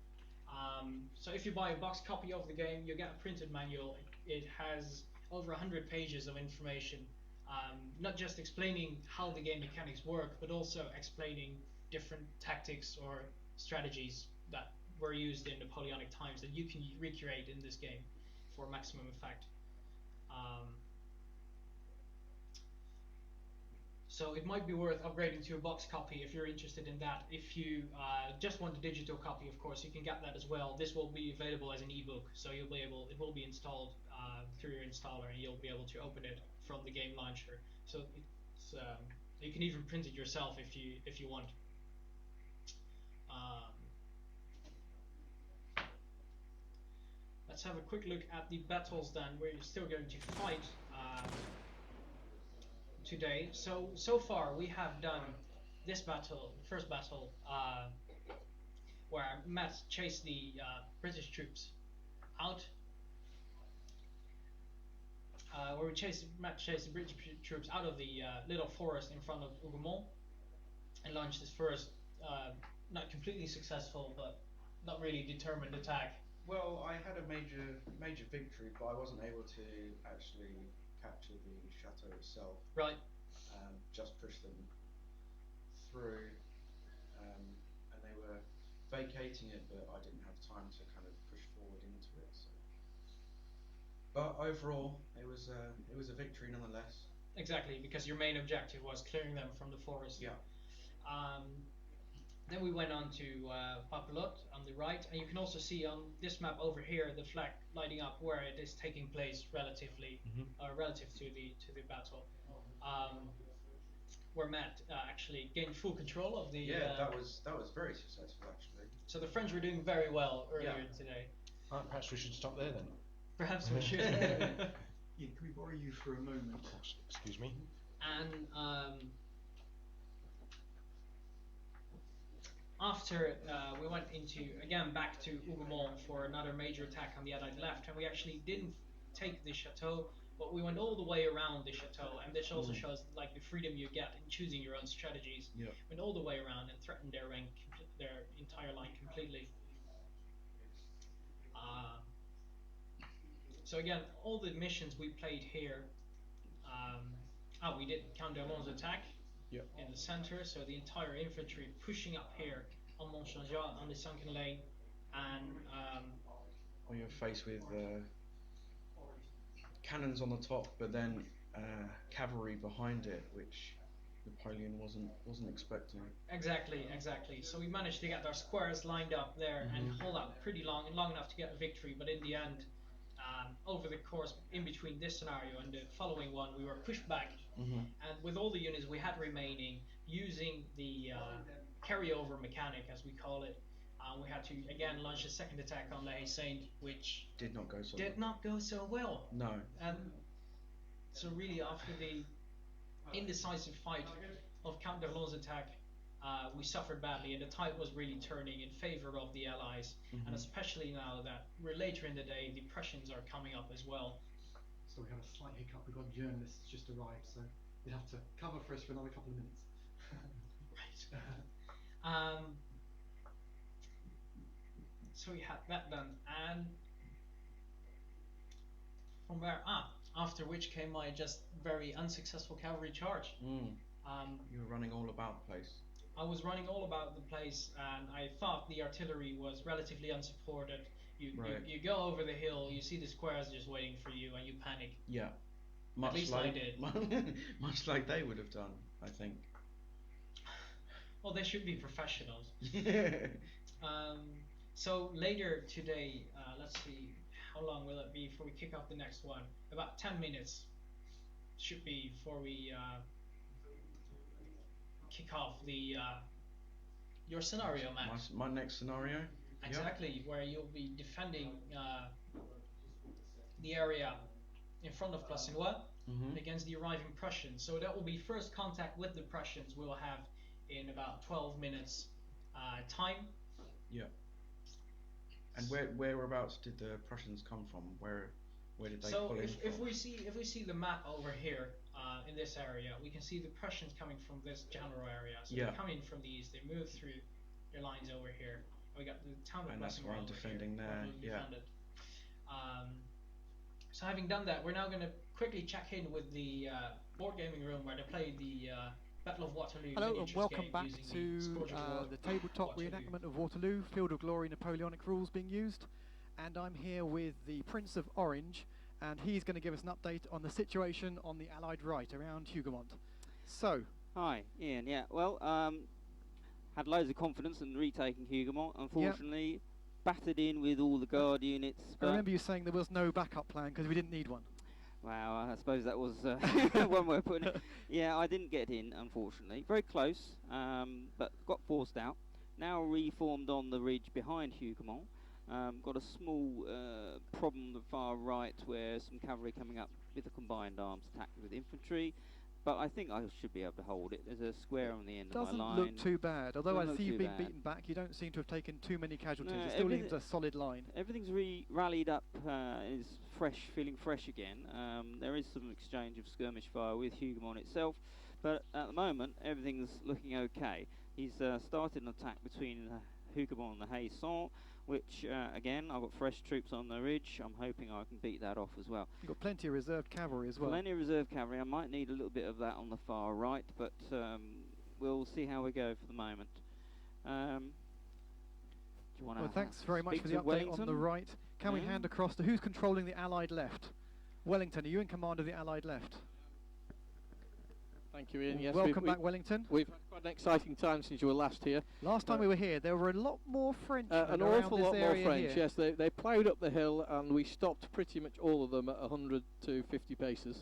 So if you buy a box copy of the game, you get a printed manual. It has over 100 pages of information, not just explaining how the game mechanics work, but also explaining different tactics or strategies that were used in Napoleonic times that you can recreate in this game for maximum effect. So it might be worth upgrading to a box copy if you're interested in that. If you just want a digital copy, of course, you can get that as well. This will be available as an ebook, so it will be installed through your installer, and you'll be able to open it from the game launcher. So it's, you can even print it yourself if you want. Let's have a quick look at the battles then. We're still going to fight today. So far we have done this battle, the first battle, where Matt chased the British troops out. Matt chased the British troops out of the little forest in front of Hougoumont and launched his first, not completely successful, but not really determined attack. Well, I had a major victory, but I wasn't able to actually capture the chateau itself. Right. Just pushed them through, and they were vacating it, but I didn't have time to kind of push forward into it. So. But overall, it was a victory nonetheless. Exactly, because your main objective was clearing them from the forest. Yeah. Then we went on to Papelotte on the right, and you can also see on this map over here the flag lighting up where it is taking place relatively, relative to the battle, where Matt actually gained full control of the. Yeah, that was very successful actually. So the French were doing very well earlier today. Perhaps we should stop there then. Perhaps we should. Yeah, can we borrow you for a moment? Excuse me. And after we went back to Hougoumont for another major attack on the Allied left, and we actually didn't take the chateau, but we went all the way around the chateau, and this also shows like the freedom you get in choosing your own strategies. Yep. Went all the way around and threatened their entire line completely. So again, all the missions we played here. We did Count d'Armand's attack. Yep. In the center, so the entire infantry pushing up here on Montchangeat on the sunken lane, and Well, you're faced with cannons on the top, but then cavalry behind it, which Napoleon wasn't expecting. Exactly. So we managed to get our squares lined up there and hold out pretty long enough to get a victory, but in the end, over the course in between this scenario and the following one, we were pushed back, and with all the units we had remaining, using the carryover mechanic, as we call it, we had to again launch a second attack on the Saint, which Did not go so did well. not go so well. No. So really, after the indecisive fight of Count d'Erlon's attack, we suffered badly, and the tide was really turning in favor of the Allies, and especially now that we're later in the day, the Prussians are coming up as well. So we have a slight hiccup. We've got journalists just arrived, so we have to cover for us for another couple of minutes. Right. So we had that done, and from where after which came my just very unsuccessful cavalry charge. You were running all about the place. I was running all about the place, and I thought the artillery was relatively unsupported. You go over the hill, you see the squares just waiting for you, and you panic. Yeah. At least I did. Much like they would have done, I think. Well, they should be professionals. So later today, let's see, how long will it be before we kick off the next one? About 10 minutes should be before we kick off the your scenario, Max. My next scenario? Exactly, where you'll be defending the area in front of Plassinois against the arriving Prussians. So that will be first contact with the Prussians we'll have in about 12 minutes time. Yeah. And whereabouts did the Prussians come from? Where did they pull in from? if we see the map over here in this area, we can see the Prussians coming from this general area. So they come in from the east, they move through their lines over here. We got the town of And that's where I'm defending there. Yeah. So having done that, we're now going to quickly check in with the board gaming room where they play the Battle of Waterloo. Hello and miniatures welcome game back using to Scourge of the tabletop Waterloo. reenactment of Waterloo, Field of Glory Napoleonic rules being used. And I'm here with the Prince of Orange, and he's going to give us an update on the situation on the Allied right around Hougoumont. So. Hi, Ian. Yeah, well, had loads of confidence in retaking Hougoumont. Unfortunately, battered in with all the guard units. I remember you saying there was no backup plan because we didn't need one. Wow, I suppose that was one way of putting it. Yeah, I didn't get in, unfortunately. Very close, but got forced out. Now reformed on the ridge behind Hougoumont. Got a small problem on the far right where some cavalry coming up with a combined arms attack with infantry. But I think I should be able to hold it. There's a square on the end of my line. Doesn't look too bad. Although I Doesn't see you've look been too beaten back, you don't seem to have taken too many casualties. No, it still leaves a solid line. Everything's rallied up, is fresh, feeling fresh again. There is some exchange of skirmish fire with Hougoumont itself, but at the moment everything's looking okay. He's started an attack between Hougoumont and the Haysons, which again, I've got fresh troops on the ridge. I'm hoping I can beat that off as well. You've got plenty of reserved cavalry as well. Plenty of reserve cavalry. I might need a little bit of that on the far right, but we'll see how we go for the moment. Do you want to well, thanks very much speak for the to update Wellington? on the right. Can we hand across to who's controlling the Allied left? Wellington, are you in command of the Allied left? Thank you, Ian. Yes, welcome back, Wellington. We've had quite an exciting time since you were last here. Last time we were here, there were a lot more French. An awful lot more French, yes. They ploughed up the hill and we stopped pretty much all of them at 100 to 50 paces.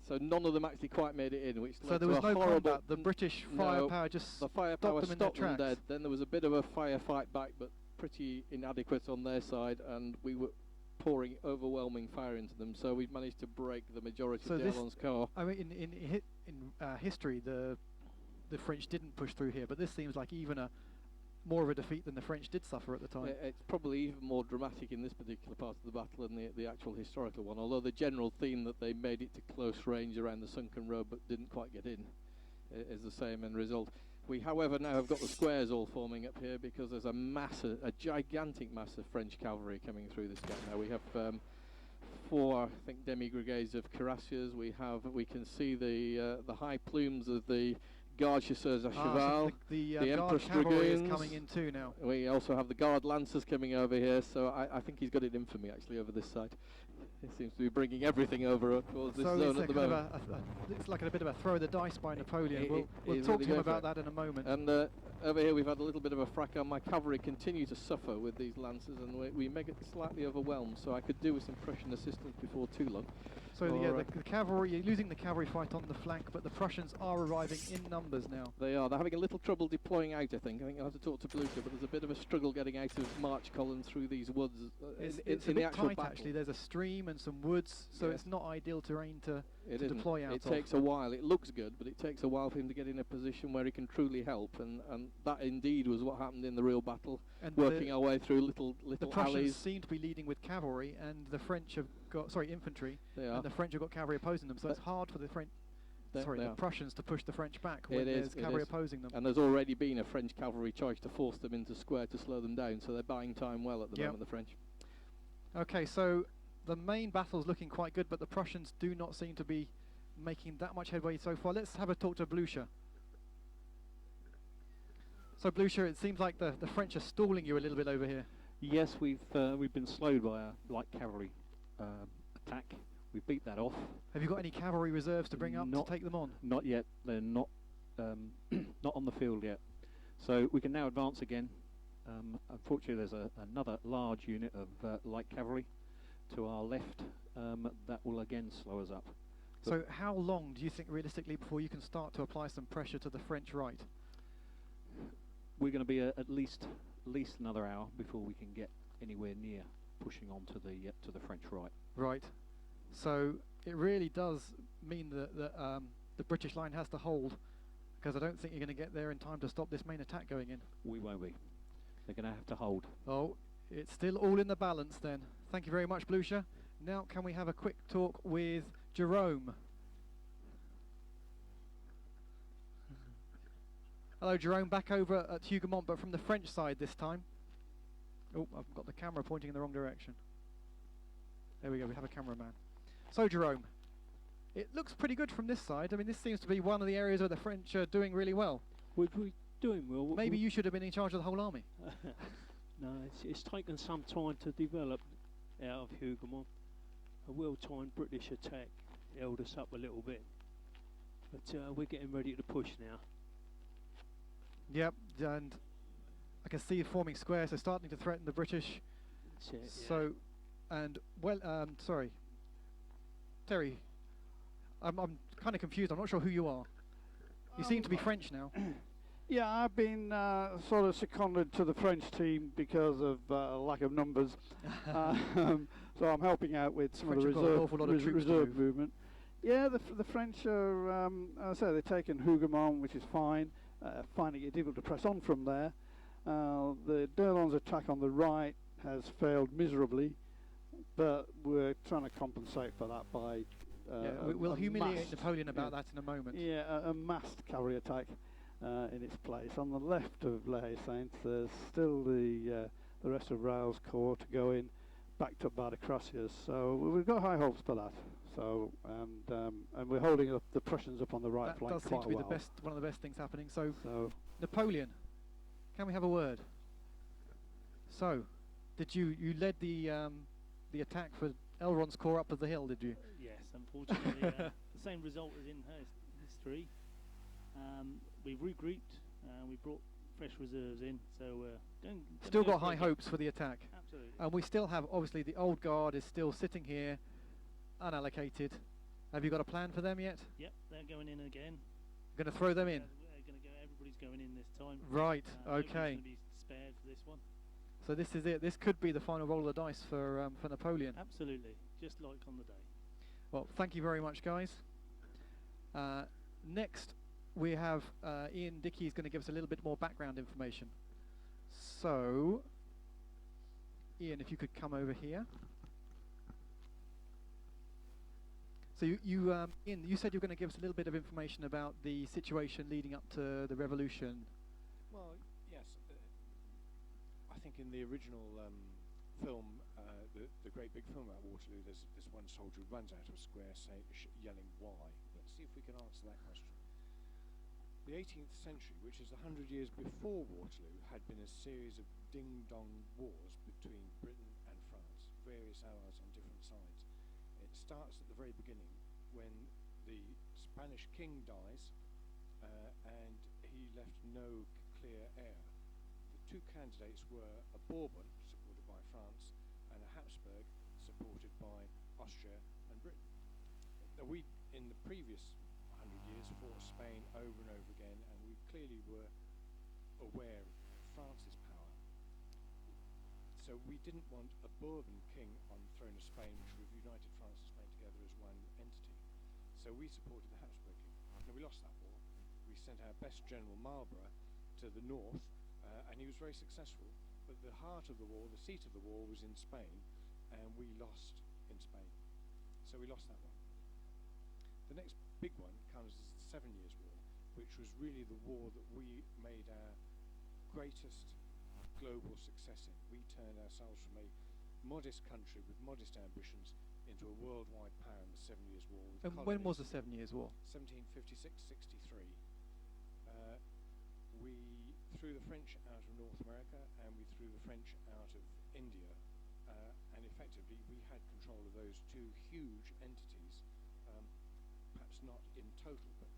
So none of them actually quite made it in, which so there was no combat. The British firepower just the firepower stopped them in their tracks. Dead. Then there was a bit of a firefight back, but pretty inadequate on their side, and we were pouring overwhelming fire into them. So we've managed to break the majority of D'Erlon's car. I mean, in history, the French didn't push through here, but this seems like even more of a defeat than the French did suffer at the time. It's probably even more dramatic in this particular part of the battle than the actual historical one, although the general theme that they made it to close range around the sunken road but didn't quite get in is the same end result. We, however, now have got the squares all forming up here because there's a gigantic mass of French cavalry coming through this gap now. We have 4, I think, demi-brigades of cuirassiers. We can see the high plumes of the Guard Chasseurs à Cheval, so the Empress cavalry is Dragoons. coming in too now. We also have the Guard Lancers coming over here, so I think he's got it in for me actually over this side. He seems to be bringing everything over towards this zone at the moment. It's like a bit of a throw of the dice by Napoleon. We'll he's talk really to him going for about that in a moment. And over here we've had a little bit of a fracas. My cavalry continue to suffer with these lancers, and we may get slightly overwhelmed, so I could do with some Prussian assistance before too long. So yeah, the cavalry, you're losing the cavalry fight on the flank, but the Prussians are arriving in numbers now. They are. They're having a little trouble deploying out, I think. I'll have to talk to Blucher, but there's a bit of a struggle getting out of march column through these woods It's a in the bit actual tight, battle. actually. There's a stream and some woods, so Yes. it's not ideal terrain to It deploy out It of. takes a while. It looks good, but it takes a while for him to get in a position where he can truly help, and that indeed was what happened in the real battle, And working our way through little the Prussians alleys. seem to be leading with cavalry, and the French have got, infantry, They are. and the French have got cavalry opposing them, so it's hard for the They the are. Prussians to push the French back when It there's is, it cavalry is. opposing them. And there's already been a French cavalry charge to force them into square to slow them down, so they're buying time well at the Yep. moment, the French. Okay, so the main battle's looking quite good, but the Prussians do not seem to be making that much headway so far. Let's have a talk to Blucher. So Blucher, it seems like the French are stalling you a little bit over here. Yes, we've been slowed by a light cavalry attack. We beat that off. Have you got any cavalry reserves to bring up Not- to take them on? Not yet. They're not not on the field yet. So we can now advance again. Unfortunately, there's another large unit of light cavalry to our left that will again slow us up. So how long do you think realistically before you can start to apply some pressure to the French right? We're going to be at least another hour before we can get anywhere near pushing on to the French right. Right. So it really does mean that the British line has to hold, because I don't think you're going to get there in time to stop this main attack going in. We won't be. They're going to have to hold. Oh, it's still all in the balance then. Thank you very much, Blucher. Now can we have a quick talk with Jerome? Hello, Jerome, back over at Hougoumont, but from the French side this time. Oh, I've got the camera pointing in the wrong direction. There we go, we have a cameraman. So, Jerome, it looks pretty good from this side. I mean, this seems to be one of the areas where the French are doing really well. We're doing well. Maybe you should have been in charge of the whole army. No, it's taken some time to develop out of Hougoumont. A well-timed British attack held us up a little bit, but we're getting ready to push now. Yep, and I can see forming squares, so starting to threaten the British. That's it, yeah. So, and well, sorry, Terry, I'm kind of confused. I'm not sure who you are. You seem to be French now. Yeah, I've been sort of seconded to the French team because of lack of numbers. So I'm helping out with some of the French have got an awful lot of troops to reserve move. movement. Yeah, the French are, as I say, they've taken Hougoumont, which is fine, finding it difficult to press on from there. The D'Erlon's attack on the right has failed miserably, but we're trying to compensate for that by We'll a humiliate massed- Napoleon about yeah. that in a moment. Yeah, a massed cavalry attack in its place. On the left of Le Saint, there's still the rest of Raoul's corps to go in, backed up by the Cuirassiers. So we've got high hopes for that. So and we're holding up the Prussians up on the right That flank does seem quite to be well. one of the best things happening. So, So Napoleon, can we have a word? So, did you led the attack for Elrond's corps up the hill? Did you? Yes, unfortunately, the same result as in history. We've regrouped, we brought fresh reserves in, so Still got high hopes for the attack. Absolutely. And we still have, obviously, the old guard is still sitting here, unallocated. Have you got a plan for them yet? Yep, they're going in again. Going to throw them in? Everybody's going in this time. Right, Nobody's okay. going to be spared for this one. So this is it. This could be the final roll of the dice for Napoleon. Absolutely, just like on the day. Well, thank you very much, guys. Next, we have Ian Dickey is going to give us a little bit more background information. So, Ian, if you could come over here. So Ian, you said you were going to give us a little bit of information about the situation leading up to the revolution. Well, yes. I think in the original film, the great big film about Waterloo, there's this one soldier who runs out of a square yelling "Why?" Let's see if we can answer that question. The 18th century, which is 100 years before Waterloo, had been a series of ding-dong wars between Britain and France, various allies on different sides. It starts at the very beginning when the Spanish king dies and he left no clear air. The two candidates were a Bourbon, supported by France, and a Habsburg, supported by Austria and Britain. Now, we, in the previous 100 years, fought Spain over and over again, and we clearly were aware of France's power. So we didn't want a Bourbon king on the throne of Spain, which would have united France and Spain together as one entity. So we supported the Habsburg king. Now, we lost that war. We sent our best general, Marlborough, to the north, and he was very successful. But the heart of the war, the seat of the war, was in Spain, and we lost in Spain. So we lost that one. The next big one comes as the 7 Years' War, which was really the war that we made our greatest global success in. We turned ourselves from a modest country with modest ambitions into a worldwide power in the 7 Years' War. With And when was the 7 Years' War? 1756-63. We threw the French out of North America, and we threw the French out of India, and effectively we had control of those two huge entities, perhaps not in total, but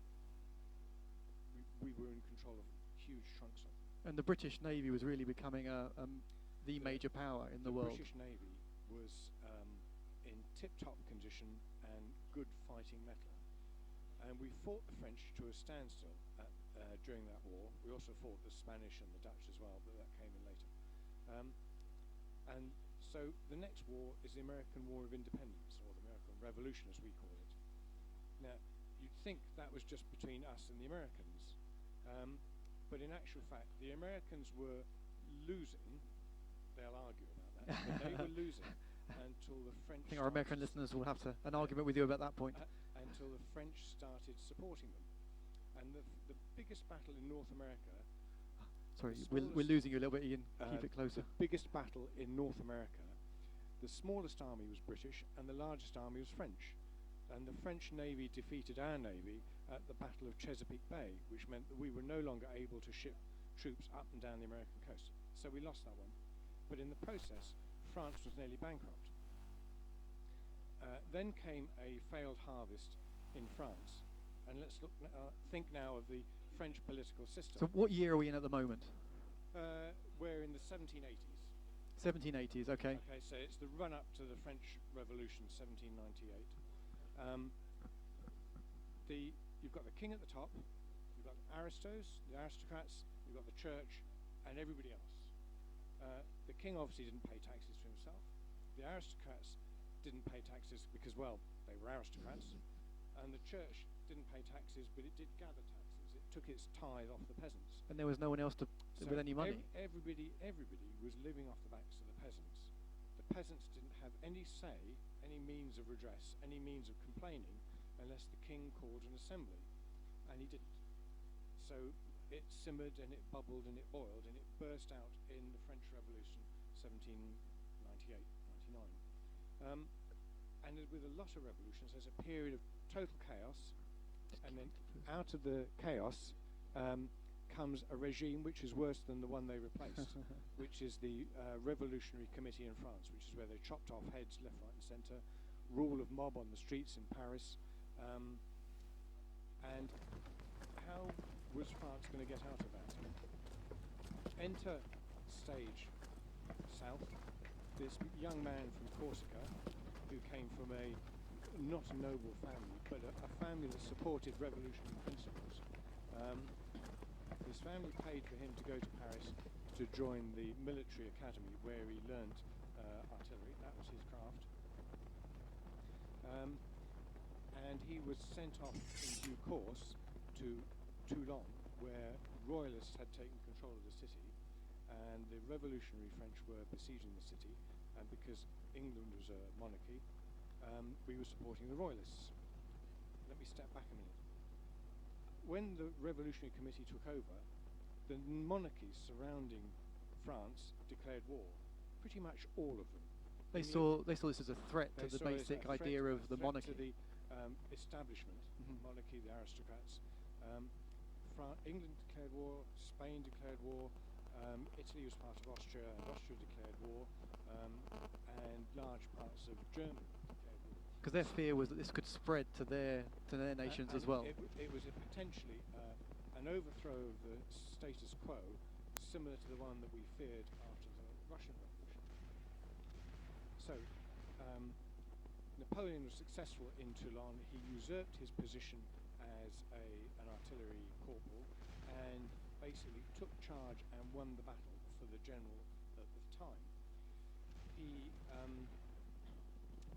we were in control of huge chunks of them. And the British Navy was really becoming the major power in the world. The British Navy was in tip-top condition and good fighting metal. And we fought the French to a standstill during that war. We also fought the Spanish and the Dutch as well, but that came in later. And so the next war is the American War of Independence, or the American Revolution as we call it. Now, you'd think that was just between us and the Americans, but in actual fact, the Americans were losing. They'll argue about that, but they were losing until the French. I think our American listeners will have an argument with you about that point. Until the French started supporting them, and the biggest battle in North America. Sorry, we're losing you a little bit, Ian. Keep it closer. The biggest battle in North America. The smallest army was British, and the largest army was French. And the French Navy defeated our Navy at the Battle of Chesapeake Bay, which meant that we were no longer able to ship troops up and down the American coast. So we lost that one. But in the process, France was nearly bankrupt. Then came a failed harvest in France. And let's think now of the French political system. So what year are we in at the moment? We're in the 1780s. 1780s, okay. Okay, so it's the run-up to the French Revolution, 1798. You've got the king at the top, you've got the aristocrats, you've got the church, and everybody else. The king obviously didn't pay taxes for himself. The aristocrats didn't pay taxes because, well, they were aristocrats. And the church didn't pay taxes, but it did gather taxes. It took its tithe off the peasants. And there was no one else with any money. Everybody was living off the backs of the peasants. The peasants didn't have any say, any means of redress, any means of complaining, unless the king called an assembly, and he didn't. So it simmered and it bubbled and it boiled and it burst out in the French Revolution, 1798, 99. And with a lot of revolutions, there's a period of total chaos, and then out of the chaos comes a regime which is worse than the one they replaced, which is the Revolutionary Committee in France, which is where they chopped off heads left, right and centre, rule of mob on the streets in Paris. And how was France going to get out of that? Enter stage south this young man from Corsica who came from not a noble family, but a family that supported revolutionary principles. His family paid for him to go to Paris to join the military academy where he learnt artillery. That was his craft. And he was sent off in due course to Toulon, where royalists had taken control of the city, and the revolutionary French were besieging the city, and because England was a monarchy, we were supporting the royalists. Let me step back a minute. When the Revolutionary Committee took over, the monarchies surrounding France declared war. Pretty much all of them. They saw this as a threat to the basic idea of the monarchy. To the establishment, monarchy, the aristocrats. England declared war, Spain declared war, Italy was part of Austria, and Austria declared war, and large parts of Germany declared war. Because their fear was that this could spread to their nations as well. It was potentially an overthrow of the status quo, similar to the one that we feared after the Russian Revolution. So, Napoleon was successful in Toulon. He usurped his position as an artillery corporal and basically took charge and won the battle for the general at the time. He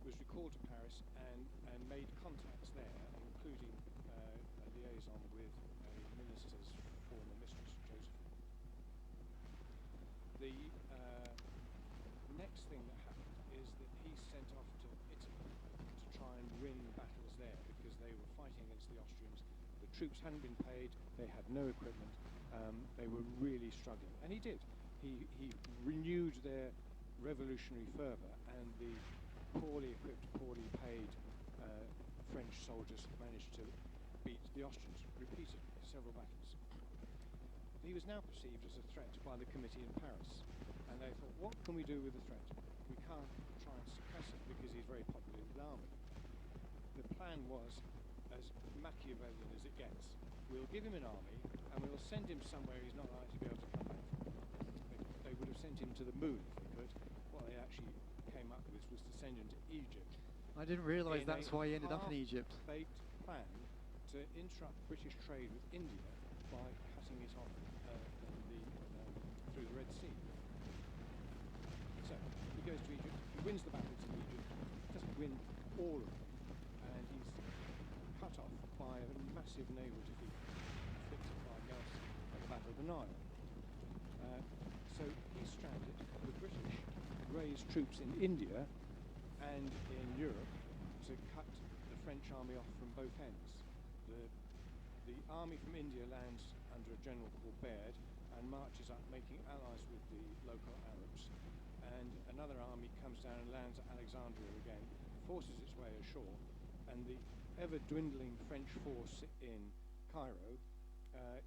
was recalled to Paris and made contacts there, including a liaison with a minister's former mistress, Josephine. The next thing that happened is that he sent off to Italy to try and win battles there because they were fighting against the Austrians. The troops hadn't been paid, they had no equipment, they were really struggling. And he did. He renewed their revolutionary fervour, and the poorly equipped, poorly paid French soldiers managed to beat the Austrians repeatedly, several battles. He was now perceived as a threat by the committee in Paris, and they thought, what can we do with the threat? We can't try and suppress it because he's very popular with the army. The plan was as Machiavellian as it gets. We'll give him an army and we'll send him somewhere he's not likely to be able to come back from. They would have sent him to the moon if they could. What they actually came up with was to send him to Egypt. I didn't realise that's why he ended up in Egypt. Baked plan to interrupt British trade with India by cutting it off through the Red Sea. So he goes to Egypt, he wins the battles in Egypt, doesn't win all of them, and he's cut off by a massive naval defeat inflicted by Nelson at the Battle of the Nile. So he's stranded. The British raised troops in India and in Europe to cut the French army off from both ends. The army from India lands under a general called Baird and marches up, making allies with the local Arabs. And another army comes down and lands at Alexandria again, forces its way ashore, and the ever-dwindling French force in Cairo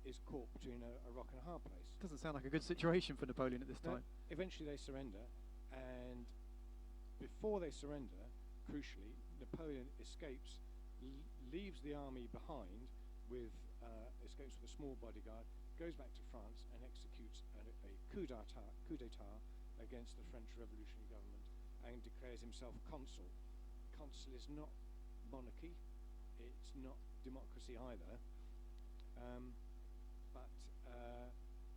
is caught between a rock and a hard place. Doesn't sound like a good situation for Napoleon at this time. Eventually they surrender, and before they surrender, crucially, Napoleon escapes, leaves the army behind, escapes with a small bodyguard, goes back to France and executes a coup d'etat against the French revolutionary government and declares himself consul. Consul is not monarchy, it's not democracy either, but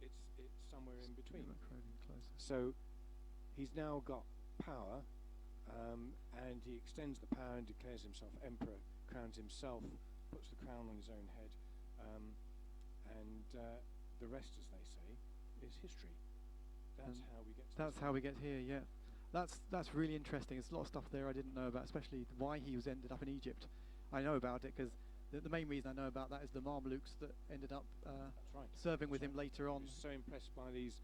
it's somewhere in between. So he's now got power, and he extends the power and declares himself emperor, crowns himself, puts the crown on his own head, and the rest, as they say, is history. That's how we get to That's how we get here, yeah. That's really interesting. There's a lot of stuff there I didn't know about, especially why he was ended up in Egypt. I know about it because the main reason I know about that is the Mamelukes that ended up serving with him later on. He was so impressed by these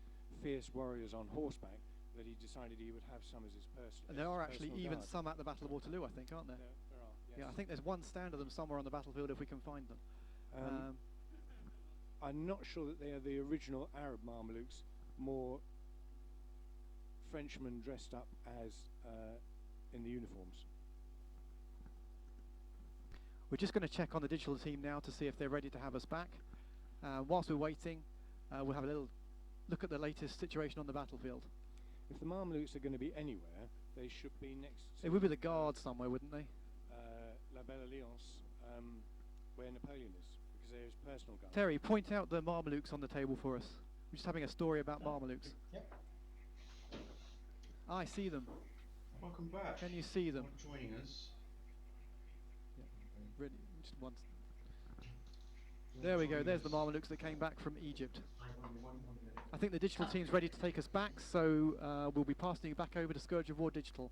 fierce warriors on horseback that he decided he would have some as his personal. And there are actually even some at the Battle of Waterloo, I think, aren't there? There are, yes. Yeah, I think there's one stand of them somewhere on the battlefield if we can find them. I'm not sure that they are the original Arab Mamelukes, more Frenchmen dressed up as in the uniforms. We're just going to check on the digital team now to see if they're ready to have us back. Whilst we're waiting, we'll have a little look at the latest situation on the battlefield. If the Mamelukes are going to be anywhere, they should be next to... It would be the guards somewhere, wouldn't they? La Belle Alliance, where Napoleon is, because they're his personal guard. Terry, point out the Mamelukes on the table for us. We're just having a story about Mamelukes. Yep. I see them. Welcome back. Can you see them? Thanks for joining us. Really, just once. There we go. There's the Mamelukes that came back from Egypt. I think the digital team's ready to take us back, so we'll be passing you back over to Scourge of War Digital.